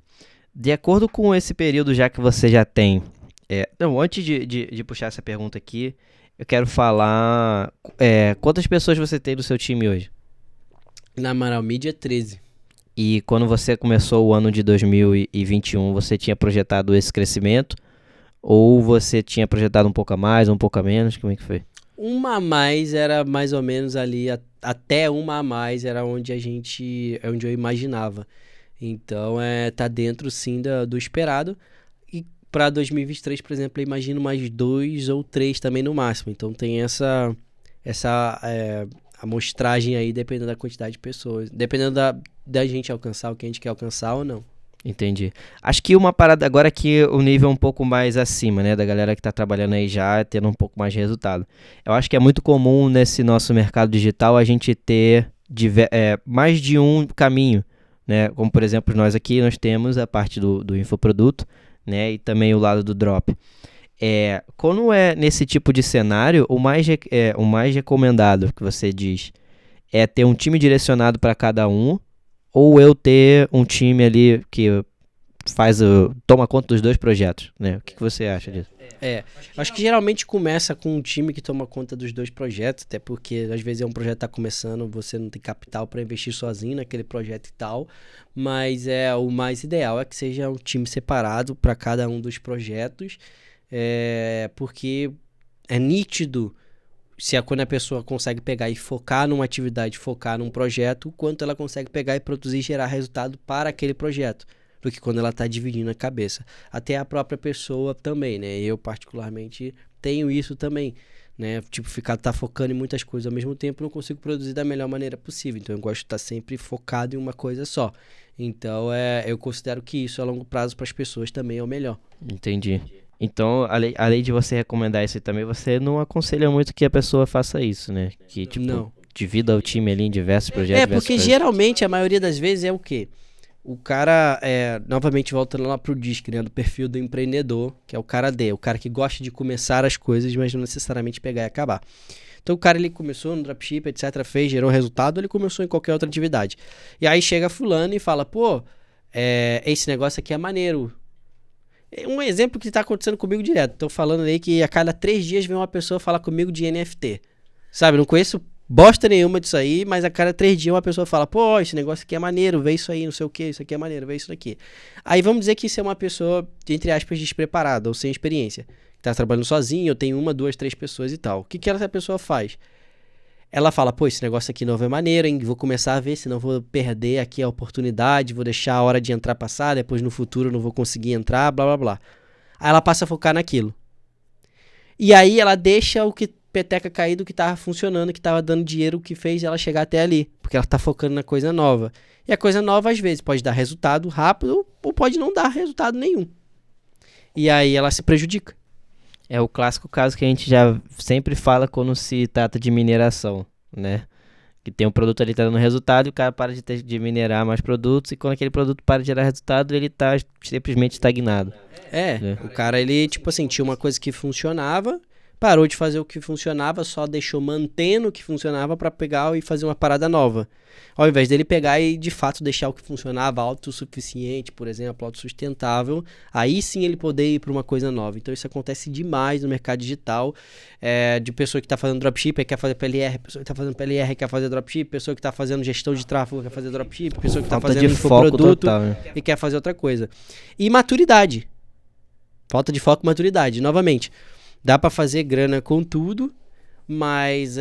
de acordo com esse período já que você já tem... Não, antes de puxar essa pergunta aqui, eu quero falar... quantas pessoas você tem no seu time hoje? Na Amaral Media, 13. E quando você começou o ano de 2021, você tinha projetado esse crescimento? Ou você tinha projetado um pouco a mais, um pouco a menos? Como é que foi? Uma a mais era mais ou menos ali, até uma a mais era onde onde eu imaginava. Então, tá dentro sim do esperado. E para 2023, por exemplo, eu imagino mais 2 ou 3 também no máximo. Então tem essa amostragem aí, dependendo da quantidade de pessoas. Dependendo da gente alcançar o que a gente quer alcançar ou não. Entendi. Acho que uma parada agora que o nível é um pouco mais acima, né? Da galera que tá trabalhando aí já, tendo um pouco mais de resultado. Eu acho que é muito comum nesse nosso mercado digital a gente ter mais de um caminho, né? Como, por exemplo, nós aqui, nós temos a parte do infoproduto, né? E também o lado do drop. Quando é nesse tipo de cenário, o mais recomendado que você diz é ter um time direcionado para cada um, ou eu ter um time ali que toma conta dos dois projetos, né? O que você acha disso? Acho que geralmente começa com um time que toma conta dos dois projetos, até porque às vezes um projeto está começando, você não tem capital para investir sozinho naquele projeto e tal, mas o mais ideal é que seja um time separado para cada um dos projetos, porque é nítido quando a pessoa consegue pegar e focar numa atividade, focar num projeto, o quanto ela consegue pegar e produzir e gerar resultado para aquele projeto, do que quando ela está dividindo a cabeça. Até a própria pessoa também, né? Eu, particularmente, tenho isso também, né? Tipo, tá focando em muitas coisas ao mesmo tempo, não consigo produzir da melhor maneira possível. Então, eu gosto de estar sempre focado em uma coisa só. Então, eu considero que isso a longo prazo para as pessoas também é o melhor. Entendi. Então, além de você recomendar isso também, você não aconselha muito que a pessoa faça isso, né? Que, tipo, não. Divida o time ali em diversos projetos. Porque geralmente, a maioria das vezes é o quê? O cara, novamente voltando lá pro DISC, né? Do perfil do empreendedor, que é o cara o cara que gosta de começar as coisas, mas não necessariamente pegar e acabar. Então o cara, ele começou no dropship, etc, gerou resultado, ele começou em qualquer outra atividade. E aí chega fulano e fala, pô, esse negócio aqui é maneiro. Um exemplo que tá acontecendo comigo direto. Tô falando aí que a cada 3 dias vem uma pessoa falar comigo de NFT. Sabe, não conheço bosta nenhuma disso aí, mas a cada 3 dias uma pessoa fala, pô, esse negócio aqui é maneiro, vê isso aí, não sei o que, isso aqui é maneiro, vê isso daqui. Aí vamos dizer que isso é uma pessoa, entre aspas, despreparada ou sem experiência. Que tá trabalhando sozinho, eu tenho 1, 2, 3 pessoas e tal. O que essa pessoa faz? Ela fala, pô, esse negócio aqui novo é maneiro, hein? Vou começar a ver, senão vou perder aqui a oportunidade, vou deixar a hora de entrar passar, depois no futuro eu não vou conseguir entrar, blá, blá, blá. Aí ela passa a focar naquilo. E aí ela deixa o que peteca cair do que tava funcionando, que tava dando dinheiro, o que fez ela chegar até ali. Porque ela tá focando na coisa nova. E a coisa nova, às vezes, pode dar resultado rápido ou pode não dar resultado nenhum. E aí ela se prejudica. É o clássico caso que a gente já sempre fala quando se trata de mineração, né? Que tem um produto ali que tá dando resultado e o cara para de minerar mais produtos e quando aquele produto para de gerar resultado, ele tá simplesmente estagnado. O cara, ele, tipo assim, tinha uma coisa que funcionava, parou de fazer o que funcionava, só deixou mantendo o que funcionava pra pegar e fazer uma parada nova. Ao invés dele pegar e, de fato, deixar o que funcionava autossuficiente, por exemplo, autossustentável, aí sim ele poder ir pra uma coisa nova. Então isso acontece demais no mercado digital, de pessoa que tá fazendo dropship e quer fazer PLR, pessoa que tá fazendo PLR e quer fazer dropship, pessoa que tá fazendo gestão de tráfego e quer fazer dropship, pessoa que tá fazendo infoproduto total, né? e quer fazer outra coisa. E maturidade. Falta de foco e maturidade. Novamente, dá pra fazer grana com tudo, mas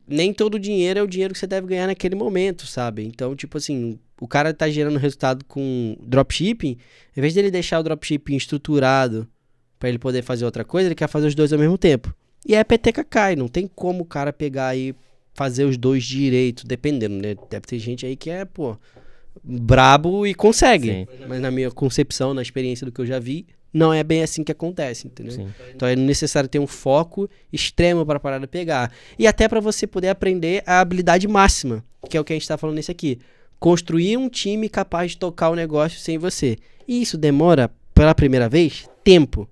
nem todo dinheiro é o dinheiro que você deve ganhar naquele momento, sabe? Então, tipo assim, o cara tá gerando resultado com dropshipping, em vez dele deixar o dropshipping estruturado pra ele poder fazer outra coisa, ele quer fazer os dois ao mesmo tempo. E a peteca cai, não tem como o cara pegar e fazer os dois direito, dependendo, né? Deve ter gente aí que brabo e consegue. Sim. Mas na minha concepção, na experiência do que eu já vi, não é bem assim que acontece, entendeu? Sim. Então é necessário ter um foco extremo para a parada pegar. E até para você poder aprender a habilidade máxima, que é o que a gente tá falando nesse aqui. Construir um time capaz de tocar o negócio sem você. E isso demora, pela primeira vez, tempo.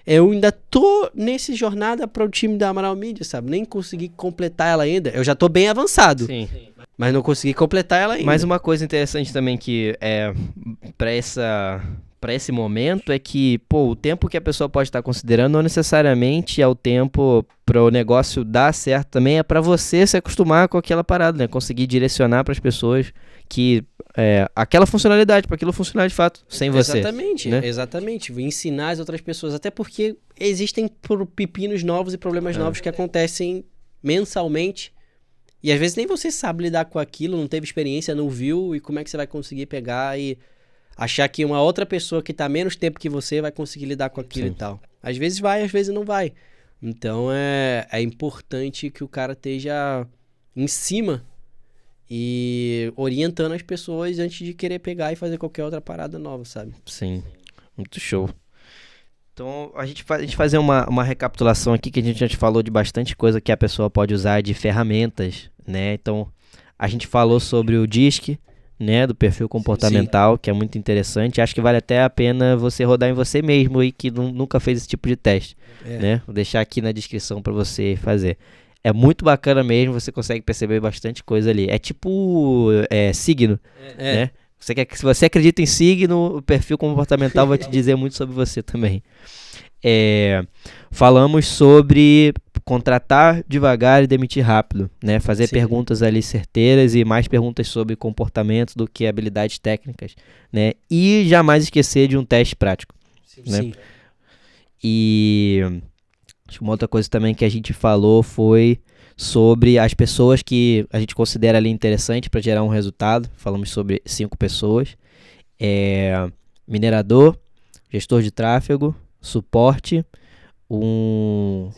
Eu ainda tô nessa jornada para o time da Amaral Media, sabe? Nem consegui completar ela ainda. Eu já tô bem avançado. Sim. Mas não consegui completar ela ainda. Mas uma coisa interessante também que é para esse momento é que, o tempo que a pessoa pode estar considerando não necessariamente é o tempo para o negócio dar certo também, é para você se acostumar com aquela parada, né? Conseguir direcionar para as pessoas que aquela funcionalidade, para aquilo funcionar de fato, sem você. Exatamente, né? Exatamente. Ensinar as outras pessoas, até porque existem pepinos novos e problemas novos que acontecem mensalmente. E às vezes nem você sabe lidar com aquilo, não teve experiência, não viu, e como é que você vai conseguir pegar e achar que uma outra pessoa que tá menos tempo que você vai conseguir lidar com aquilo. Sim. E tal. Às vezes vai, às vezes não vai. Então é importante que o cara esteja em cima e orientando as pessoas antes de querer pegar e fazer qualquer outra parada nova, sabe? Sim, muito show. Então, a gente fazer uma recapitulação aqui, que a gente já falou de bastante coisa que a pessoa pode usar de ferramentas, né? Então, a gente falou sobre o DISC, né, do perfil comportamental, que é muito interessante. Acho que vale até a pena você rodar em você mesmo e que nunca fez esse tipo de teste, né? Vou deixar aqui na descrição para você fazer. É muito bacana mesmo, você consegue perceber bastante coisa ali. É tipo signo, né? Se você acredita em signo, o perfil comportamental vai te dizer muito sobre você também. Falamos sobre contratar devagar e demitir rápido, né? Fazer perguntas ali certeiras e mais perguntas sobre comportamento do que habilidades técnicas, né? E jamais esquecer de um teste prático, né? Sim. E acho que uma outra coisa também que a gente falou foi sobre as pessoas que a gente considera ali interessante para gerar um resultado. Falamos sobre 5 pessoas. Minerador, gestor de tráfego, suporte, um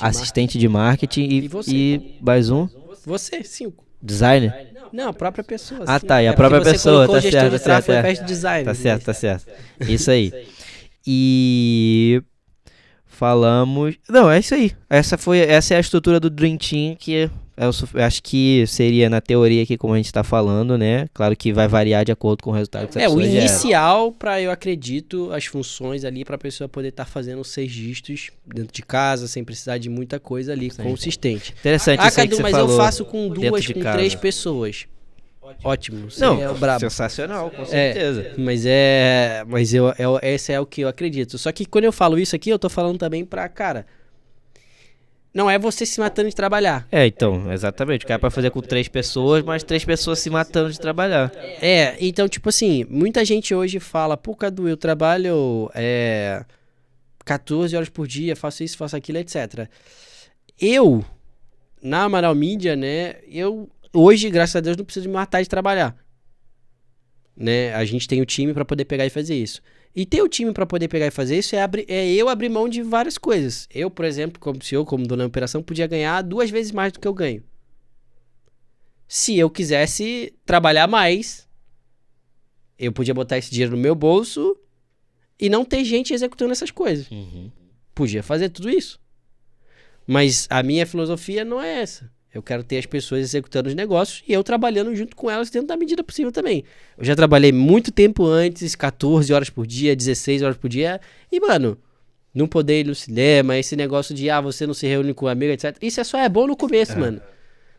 assistente de marketing e mais um? Você, 5. Designer? Não, a própria pessoa. Ah, tá, e a própria pessoa, tá certo. Ao invés de design. Tá certo. Isso aí. E falamos... Não, é isso aí. Essa é a estrutura do Dream Team, que eu acho que seria na teoria aqui, como a gente está falando, né? Claro que vai variar de acordo com o resultado que você o inicial para, eu acredito, as funções ali para a pessoa poder estar fazendo 6 dígitos dentro de casa, sem precisar de muita coisa ali, consistente. Interessante isso aí que você mas falou, eu faço com 2, com casa. 3 pessoas. Ótimo. Não, é o brabo. sensacional, com certeza. Mas esse é o que eu acredito. Só que quando eu falo isso aqui, eu tô falando também pra, cara, não é você se matando de trabalhar. Então, exatamente. O cara pode fazer com 3 pessoas, mas 3 pessoas se matando de trabalhar. Então, tipo assim, muita gente hoje fala, pô, Cadu, eu trabalho 14 horas por dia, faço isso, faço aquilo, etc. Eu, na Amaral Media, né, hoje, graças a Deus, não preciso me matar de trabalhar. Né? A gente tem o time para poder pegar e fazer isso. E ter o time para poder pegar e fazer isso é eu abrir mão de várias coisas. Eu, por exemplo, como CEO, como dono da operação, podia ganhar 2 vezes mais do que eu ganho. Se eu quisesse trabalhar mais, eu podia botar esse dinheiro no meu bolso e não ter gente executando essas coisas. Podia fazer tudo isso. Mas a minha filosofia não é essa. Eu quero ter as pessoas executando os negócios e eu trabalhando junto com elas dentro da medida possível também. Eu já trabalhei muito tempo antes, 14 horas por dia, 16 horas por dia. E, mano, não poder ir no cinema, esse negócio de, você não se reúne com um amigo, etc. Isso só é bom no começo, mano.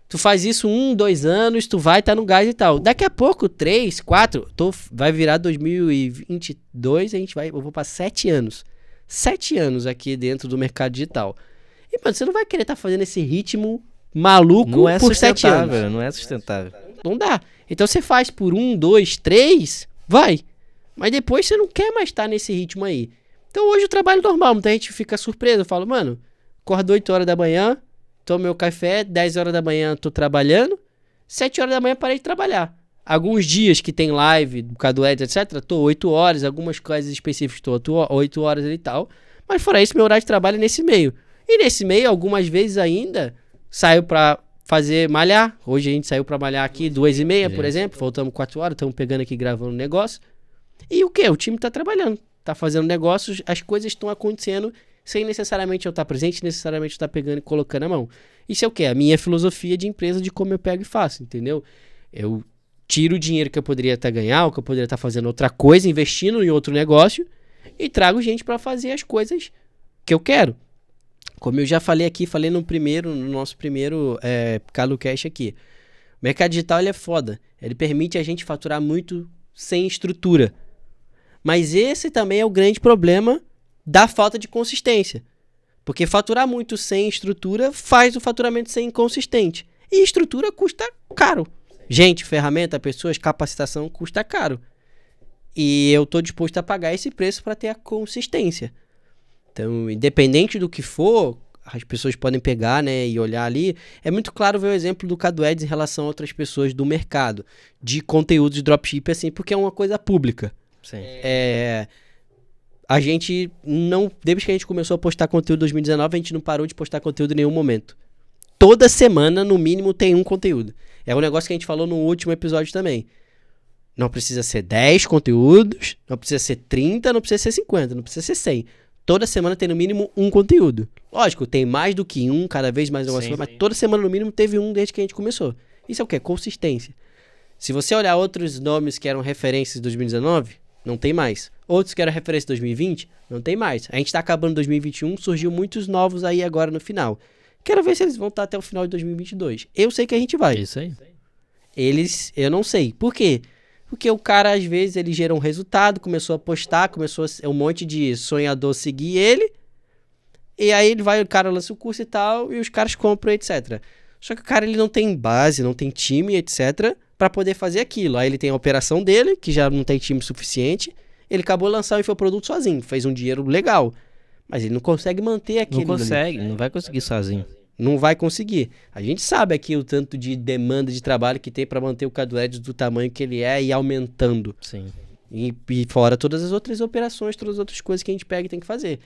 Tu faz isso 1, 2 anos, tu vai estar no gás e tal. Daqui a pouco, 3, 4, vai virar 2022, eu vou pra 7 anos. 7 anos aqui dentro do mercado digital. E, mano, você não vai querer estar fazendo esse ritmo maluco por 7 anos. Não é sustentável. Não dá. Então você faz por 1, 2, 3, vai. Mas depois você não quer mais estar nesse ritmo aí. Então hoje o trabalho é normal, muita gente fica surpresa. Eu falo, mano, acordo 8 horas da manhã, tomo meu café, 10 horas da manhã tô trabalhando, 7 horas da manhã parei de trabalhar. Alguns dias que tem live, por causa do Eds, etc, tô 8 horas, algumas coisas específicas tô 8 horas e tal. Mas fora isso, meu horário de trabalho é nesse meio. E nesse meio, algumas vezes ainda, saio pra malhar. Hoje a gente saiu pra malhar aqui 2h30, por exemplo. Faltamos 4 horas, estamos pegando aqui, gravando um negócio. E o quê? O time tá trabalhando, tá fazendo negócios, as coisas estão acontecendo sem necessariamente eu estar presente, necessariamente eu estar pegando e colocando a mão. Isso é o quê? A minha filosofia de empresa, de como eu pego e faço, entendeu? Eu tiro o dinheiro que eu poderia estar ganhando, que eu poderia estar fazendo outra coisa, investindo em outro negócio, e trago gente para fazer as coisas que eu quero. Como eu já falei aqui, no nosso primeiro CaloCast aqui. O mercado digital ele é foda. Ele permite a gente faturar muito sem estrutura. Mas esse também é o grande problema da falta de consistência. Porque faturar muito sem estrutura faz o faturamento ser inconsistente. E estrutura custa caro. Gente, ferramenta, pessoas, capacitação custa caro. E eu estou disposto a pagar esse preço para ter a consistência. Então, independente do que for, as pessoas podem pegar, né, e olhar ali. É muito claro ver o exemplo do Cadu Ads em relação a outras pessoas do mercado, de conteúdo de dropship, assim, porque é uma coisa pública. Sim. A gente não... Desde que a gente começou a postar conteúdo em 2019, a gente não parou de postar conteúdo em nenhum momento. Toda semana, no mínimo, tem um conteúdo. É um negócio que a gente falou no último episódio também. Não precisa ser 10 conteúdos, não precisa ser 30, não precisa ser 50, não precisa ser 100. Toda semana tem no mínimo um conteúdo. Lógico, tem mais do que um, cada vez mais negócio, mas toda semana no mínimo teve um desde que a gente começou. Isso é o quê? Consistência. Se você olhar outros nomes que eram referências de 2019, não tem mais. Outros que eram referência de 2020, não tem mais. A gente tá acabando 2021, surgiu muitos novos aí agora no final. Quero ver se eles vão estar até o final de 2022. Eu sei que a gente vai. Isso aí. Eu não sei. Por quê? Porque o cara, às vezes, ele gerou um resultado, começou a postar, começou um monte de sonhador seguir ele, e aí o cara lança o curso e tal, e os caras compram, etc. Só que o cara, ele não tem base, não tem time, etc, pra poder fazer aquilo. Aí ele tem a operação dele, que já não tem time suficiente, ele acabou lançando o infoproduto sozinho, fez um dinheiro legal, mas ele não consegue manter aquilo. Não consegue, não vai conseguir sozinho. Não vai conseguir. A gente sabe aqui o tanto de demanda de trabalho que tem para manter o Cadu Ads do tamanho que ele é e aumentando. Sim. E fora todas as outras operações, todas as outras coisas que a gente pega e tem que fazer.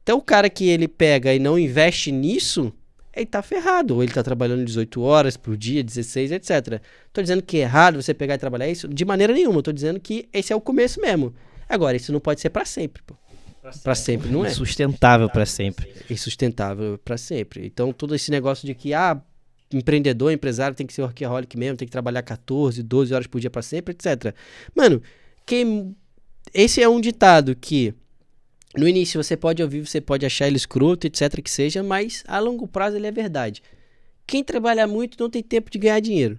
Então o cara que ele pega e não investe nisso, ele tá ferrado. Ou ele tá trabalhando 18 horas por dia, 16, etc. Tô dizendo que é errado você pegar e trabalhar isso? De maneira nenhuma. Tô dizendo que esse é o começo mesmo. Agora, isso não pode ser para sempre, pô. Pra sempre não é. Sustentável pra sempre. Insustentável pra sempre. Então, todo esse negócio de que, empreendedor, empresário tem que ser workaholic mesmo, tem que trabalhar 14, 12 horas por dia pra sempre, etc. Mano, esse é um ditado que, no início você pode ouvir, você pode achar ele escroto, etc, que seja, mas a longo prazo ele é verdade. Quem trabalha muito não tem tempo de ganhar dinheiro.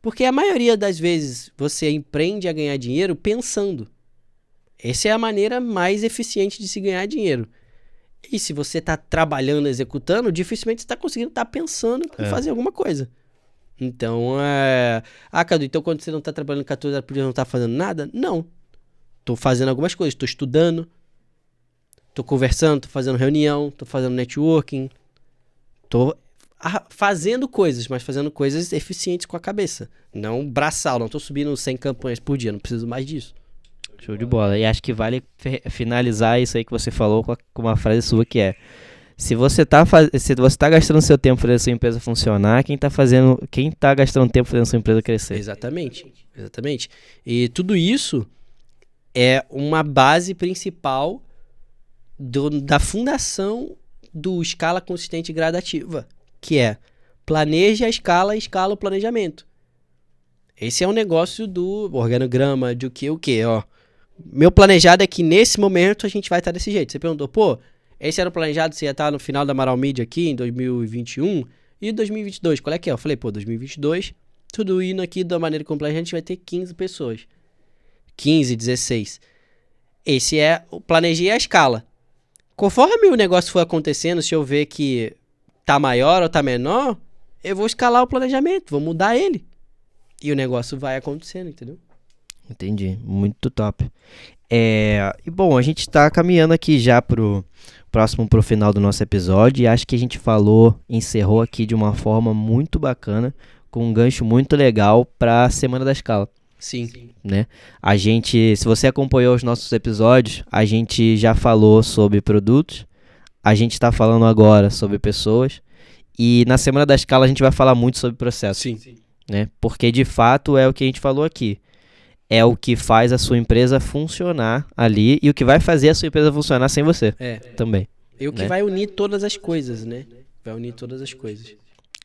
Porque a maioria das vezes você empreende a ganhar dinheiro pensando. Essa é a maneira mais eficiente de se ganhar dinheiro. E se você está trabalhando, executando, dificilmente você está conseguindo estar pensando em fazer alguma coisa. Então, Cadu, então quando você não está trabalhando 14 horas por dia, não está fazendo nada? Não. Estou fazendo algumas coisas. Estou estudando, estou conversando, estou fazendo reunião, estou fazendo networking. Estou fazendo coisas, mas fazendo coisas eficientes com a cabeça. Não braçal, não estou subindo 100 campanhas por dia, não preciso mais disso. Show de bola. E acho que vale finalizar isso aí que você falou com uma frase sua que é: se você tá gastando seu tempo fazendo sua empresa funcionar, quem tá gastando tempo fazendo sua empresa crescer? Exatamente. E tudo isso é uma base principal da fundação do escala consistente e gradativa, que é planeje a escala e escala o planejamento. Esse é um negócio do organograma, de o que, ó. Meu planejado é que nesse momento a gente vai estar desse jeito. Você perguntou, pô, esse era o planejado, você ia estar no final da Amaral Media aqui em 2021 e 2022, qual é que é? Eu falei, pô, 2022, tudo indo aqui da maneira completa, a gente vai ter 15 pessoas. 15, 16. Esse é o planejei a escala. Conforme o negócio for acontecendo, se eu ver que tá maior ou tá menor, eu vou escalar o planejamento, vou mudar ele. E o negócio vai acontecendo, entendeu? Entendi, muito top. E bom, a gente tá caminhando aqui já pro final do nosso episódio e acho que a gente encerrou aqui de uma forma muito bacana, com um gancho muito legal pra Semana da Escala. Sim. Né? Se você acompanhou os nossos episódios, a gente já falou sobre produtos, a gente está falando agora sobre pessoas e na Semana da Escala a gente vai falar muito sobre processo. Sim. Né? Porque de fato é o que a gente falou aqui. É o que faz a sua empresa funcionar ali e o que vai fazer a sua empresa funcionar sem você também. E o que vai unir todas as coisas, né? Vai unir todas as coisas.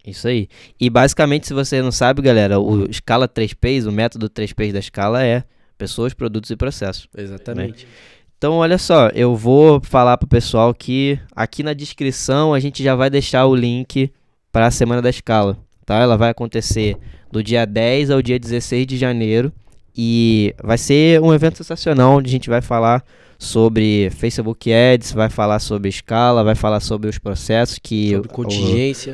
Isso aí. E basicamente, se você não sabe, galera, o Escala 3Ps, o método 3Ps da escala é pessoas, produtos e processos. Exatamente. Né? Então, olha só, eu vou falar pro pessoal que aqui na descrição a gente já vai deixar o link para a Semana da Escala, tá? Ela vai acontecer do dia 10 ao dia 16 de janeiro e vai ser um evento sensacional onde a gente vai falar sobre Facebook Ads, vai falar sobre escala, vai falar sobre os processos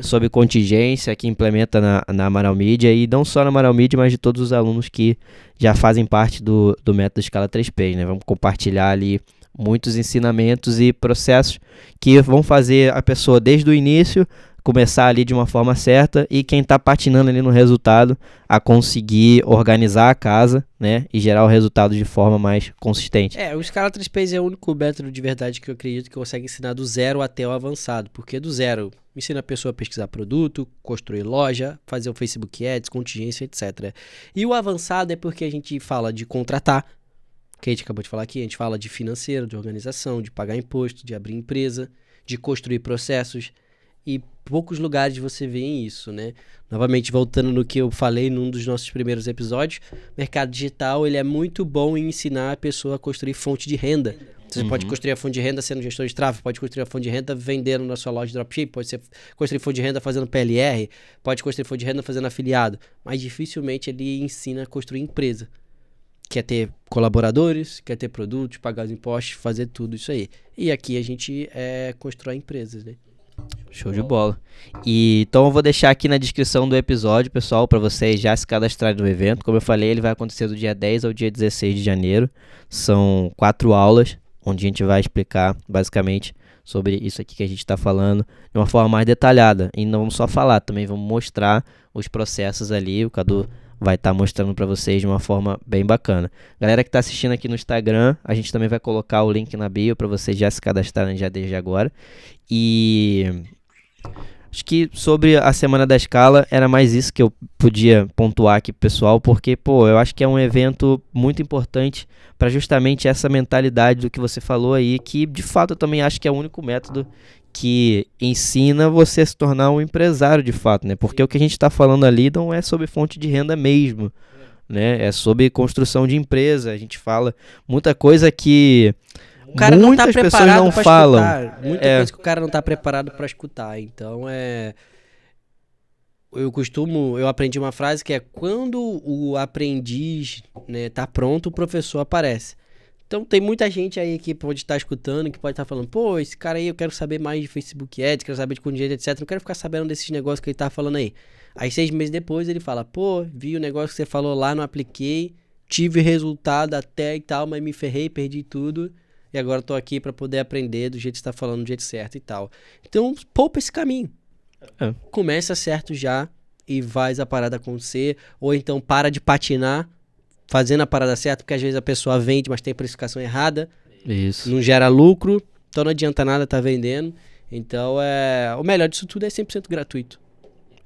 sobre contingência que implementa na Amaral Media e não só na Amaral Media, mas de todos os alunos que já fazem parte do método Escala 3P, né? Vamos compartilhar ali muitos ensinamentos e processos que vão fazer a pessoa desde o início começar ali de uma forma certa e quem está patinando ali no resultado a conseguir organizar a casa, né, e gerar o resultado de forma mais consistente. O Escala 3Ps é o único método de verdade que eu acredito que consegue ensinar do zero até o avançado, porque do zero ensina a pessoa a pesquisar produto, construir loja, fazer o Facebook Ads, contingência, etc. E o avançado é porque a gente fala de contratar, que a gente acabou de falar aqui, a gente fala de financeiro, de organização, de pagar imposto, de abrir empresa, de construir processos. E poucos lugares você vê isso, né? Novamente, voltando no que eu falei num dos nossos primeiros episódios, o mercado digital ele é muito bom em ensinar a pessoa a construir fonte de renda. Você pode construir a fonte de renda sendo gestor de tráfego, pode construir a fonte de renda vendendo na sua loja de dropship, pode construir fonte de renda fazendo PLR, pode construir fonte de renda fazendo afiliado, mas dificilmente ele ensina a construir empresa. Quer ter colaboradores, quer ter produtos, pagar os impostos, fazer tudo isso aí. E aqui a gente constrói empresas, né? Show de bola. Então eu vou deixar aqui na descrição do episódio, pessoal, para vocês já se cadastrarem no evento. Como eu falei, ele vai acontecer do dia 10 ao dia 16 de janeiro. São 4 aulas, onde a gente vai explicar basicamente sobre isso aqui que a gente está falando de uma forma mais detalhada. E não vamos só falar, também vamos mostrar os processos ali. O Cadu vai estar mostrando para vocês de uma forma bem bacana. Galera que está assistindo aqui no Instagram, a gente também vai colocar o link na bio para vocês já se cadastrarem já desde agora. E acho que sobre a Semana da Escala era mais isso que eu podia pontuar aqui pro pessoal, porque, eu acho que é um evento muito importante para justamente essa mentalidade do que você falou aí, que de fato eu também acho que é o único método que ensina você a se tornar um empresário de fato, né? Porque o que a gente está falando ali não é sobre fonte de renda mesmo, né? É sobre construção de empresa. A gente fala muita coisa que o cara muitas não tá pessoas não falam. Muita coisa que o cara não está preparado para escutar. Então eu aprendi uma frase que é quando o aprendiz, né, tá pronto, o professor aparece. Então tem muita gente aí que pode estar escutando, que pode estar falando, pô, esse cara aí eu quero saber mais de Facebook Ads, quero saber de contingência, etc. Não quero ficar sabendo desses negócios que ele tá falando aí. Aí 6 meses depois ele fala, pô, vi o negócio que você falou lá, não apliquei, tive resultado até e tal, mas me ferrei, perdi tudo. E agora tô aqui para poder aprender do jeito que você tá falando, do jeito certo e tal. Então poupa esse caminho. Começa certo já e faz a parada acontecer. Ou então para de patinar fazendo a parada certa, porque às vezes a pessoa vende, mas tem precificação errada. Isso. Não gera lucro, então não adianta nada tá vendendo. Então o melhor disso tudo é 100% gratuito.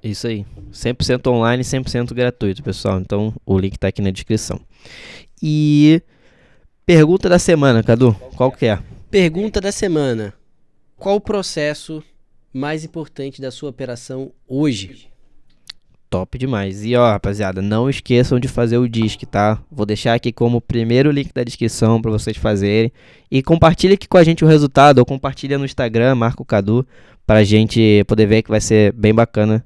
Isso aí. 100% online, 100% gratuito, pessoal. Então o link tá aqui na descrição. E pergunta da semana, Cadu, qual que é? Pergunta da semana. Qual o processo mais importante da sua operação hoje? Top demais. E ó, rapaziada, não esqueçam de fazer o disque, tá? Vou deixar aqui como primeiro link da descrição para vocês fazerem. E compartilha aqui com a gente o resultado, ou compartilha no Instagram, marca o Cadu, pra gente poder ver que vai ser bem bacana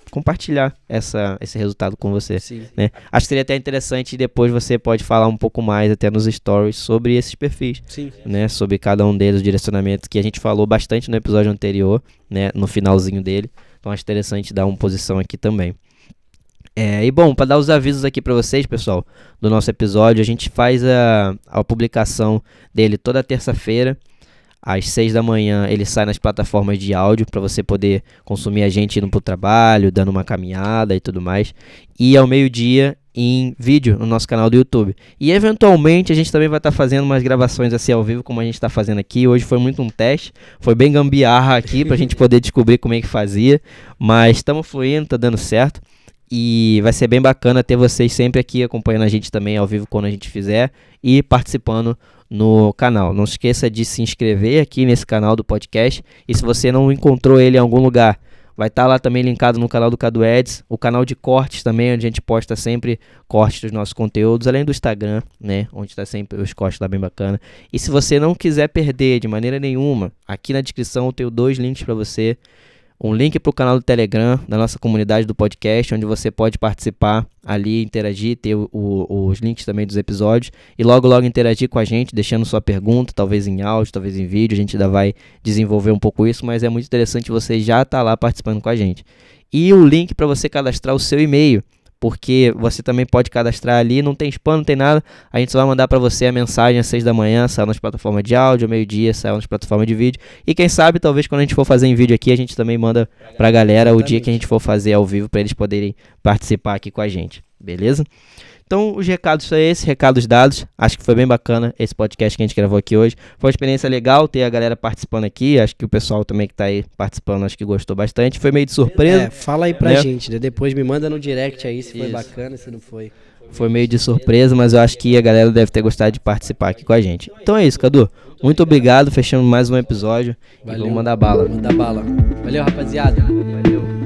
compartilhar esse resultado com você. Sim. Né? Acho que seria até interessante, depois você pode falar um pouco mais até nos stories sobre esses perfis. Sim. Né? Sobre cada um deles, o direcionamento que a gente falou bastante no episódio anterior, né? No finalzinho dele. Então acho interessante dar uma posição aqui também. E bom, para dar os avisos aqui para vocês, pessoal, do nosso episódio, a gente faz a publicação dele toda terça-feira, às 6 da manhã. Ele sai nas plataformas de áudio para você poder consumir a gente indo pro trabalho, dando uma caminhada e tudo mais. E ao meio-dia em vídeo no nosso canal do YouTube. E eventualmente a gente também vai estar fazendo umas gravações assim ao vivo, como a gente está fazendo aqui. Hoje foi muito um teste, foi bem gambiarra aqui pra gente poder descobrir como é que fazia. Mas estamos fluindo, tá dando certo. E vai ser bem bacana ter vocês sempre aqui acompanhando a gente também ao vivo quando a gente fizer e participando no canal. Não esqueça de se inscrever aqui nesse canal do podcast. E se você não encontrou ele em algum lugar, vai estar lá também linkado no canal do Cadu Eds, o canal de cortes também, onde a gente posta sempre cortes dos nossos conteúdos, além do Instagram, né, onde está sempre os cortes lá bem bacana. E se você não quiser perder de maneira nenhuma, aqui na descrição eu tenho 2 links para você. Um link para o canal do Telegram, da nossa comunidade do podcast, onde você pode participar ali, interagir, ter os links também dos episódios e logo interagir com a gente, deixando sua pergunta, talvez em áudio, talvez em vídeo. A gente ainda vai desenvolver um pouco isso, mas é muito interessante você já estar lá participando com a gente. E o link para você cadastrar o seu e-mail, porque você também pode cadastrar ali, não tem spam, não tem nada, a gente só vai mandar para você a mensagem às 6 da manhã, saiu nas plataformas de áudio, ao meio-dia saiu nas plataformas de vídeo, e quem sabe, talvez quando a gente for fazer em vídeo aqui, a gente também manda pra galera o dia que a gente for fazer ao vivo, para eles poderem participar aqui com a gente, beleza? Então, os recados são esses, recados dados. Acho que foi bem bacana esse podcast que a gente gravou aqui hoje. Foi uma experiência legal ter a galera participando aqui. Acho que o pessoal também que tá aí participando, acho que gostou bastante. Foi meio de surpresa. Fala aí pra gente, né? Depois me manda no direct aí se foi bacana, se não foi. Foi meio de surpresa, mas eu acho que a galera deve ter gostado de participar aqui com a gente. Então é isso, Cadu. Muito obrigado, fechamos mais um episódio. Valeu. E vamos mandar bala. Manda bala. Valeu, rapaziada. Valeu.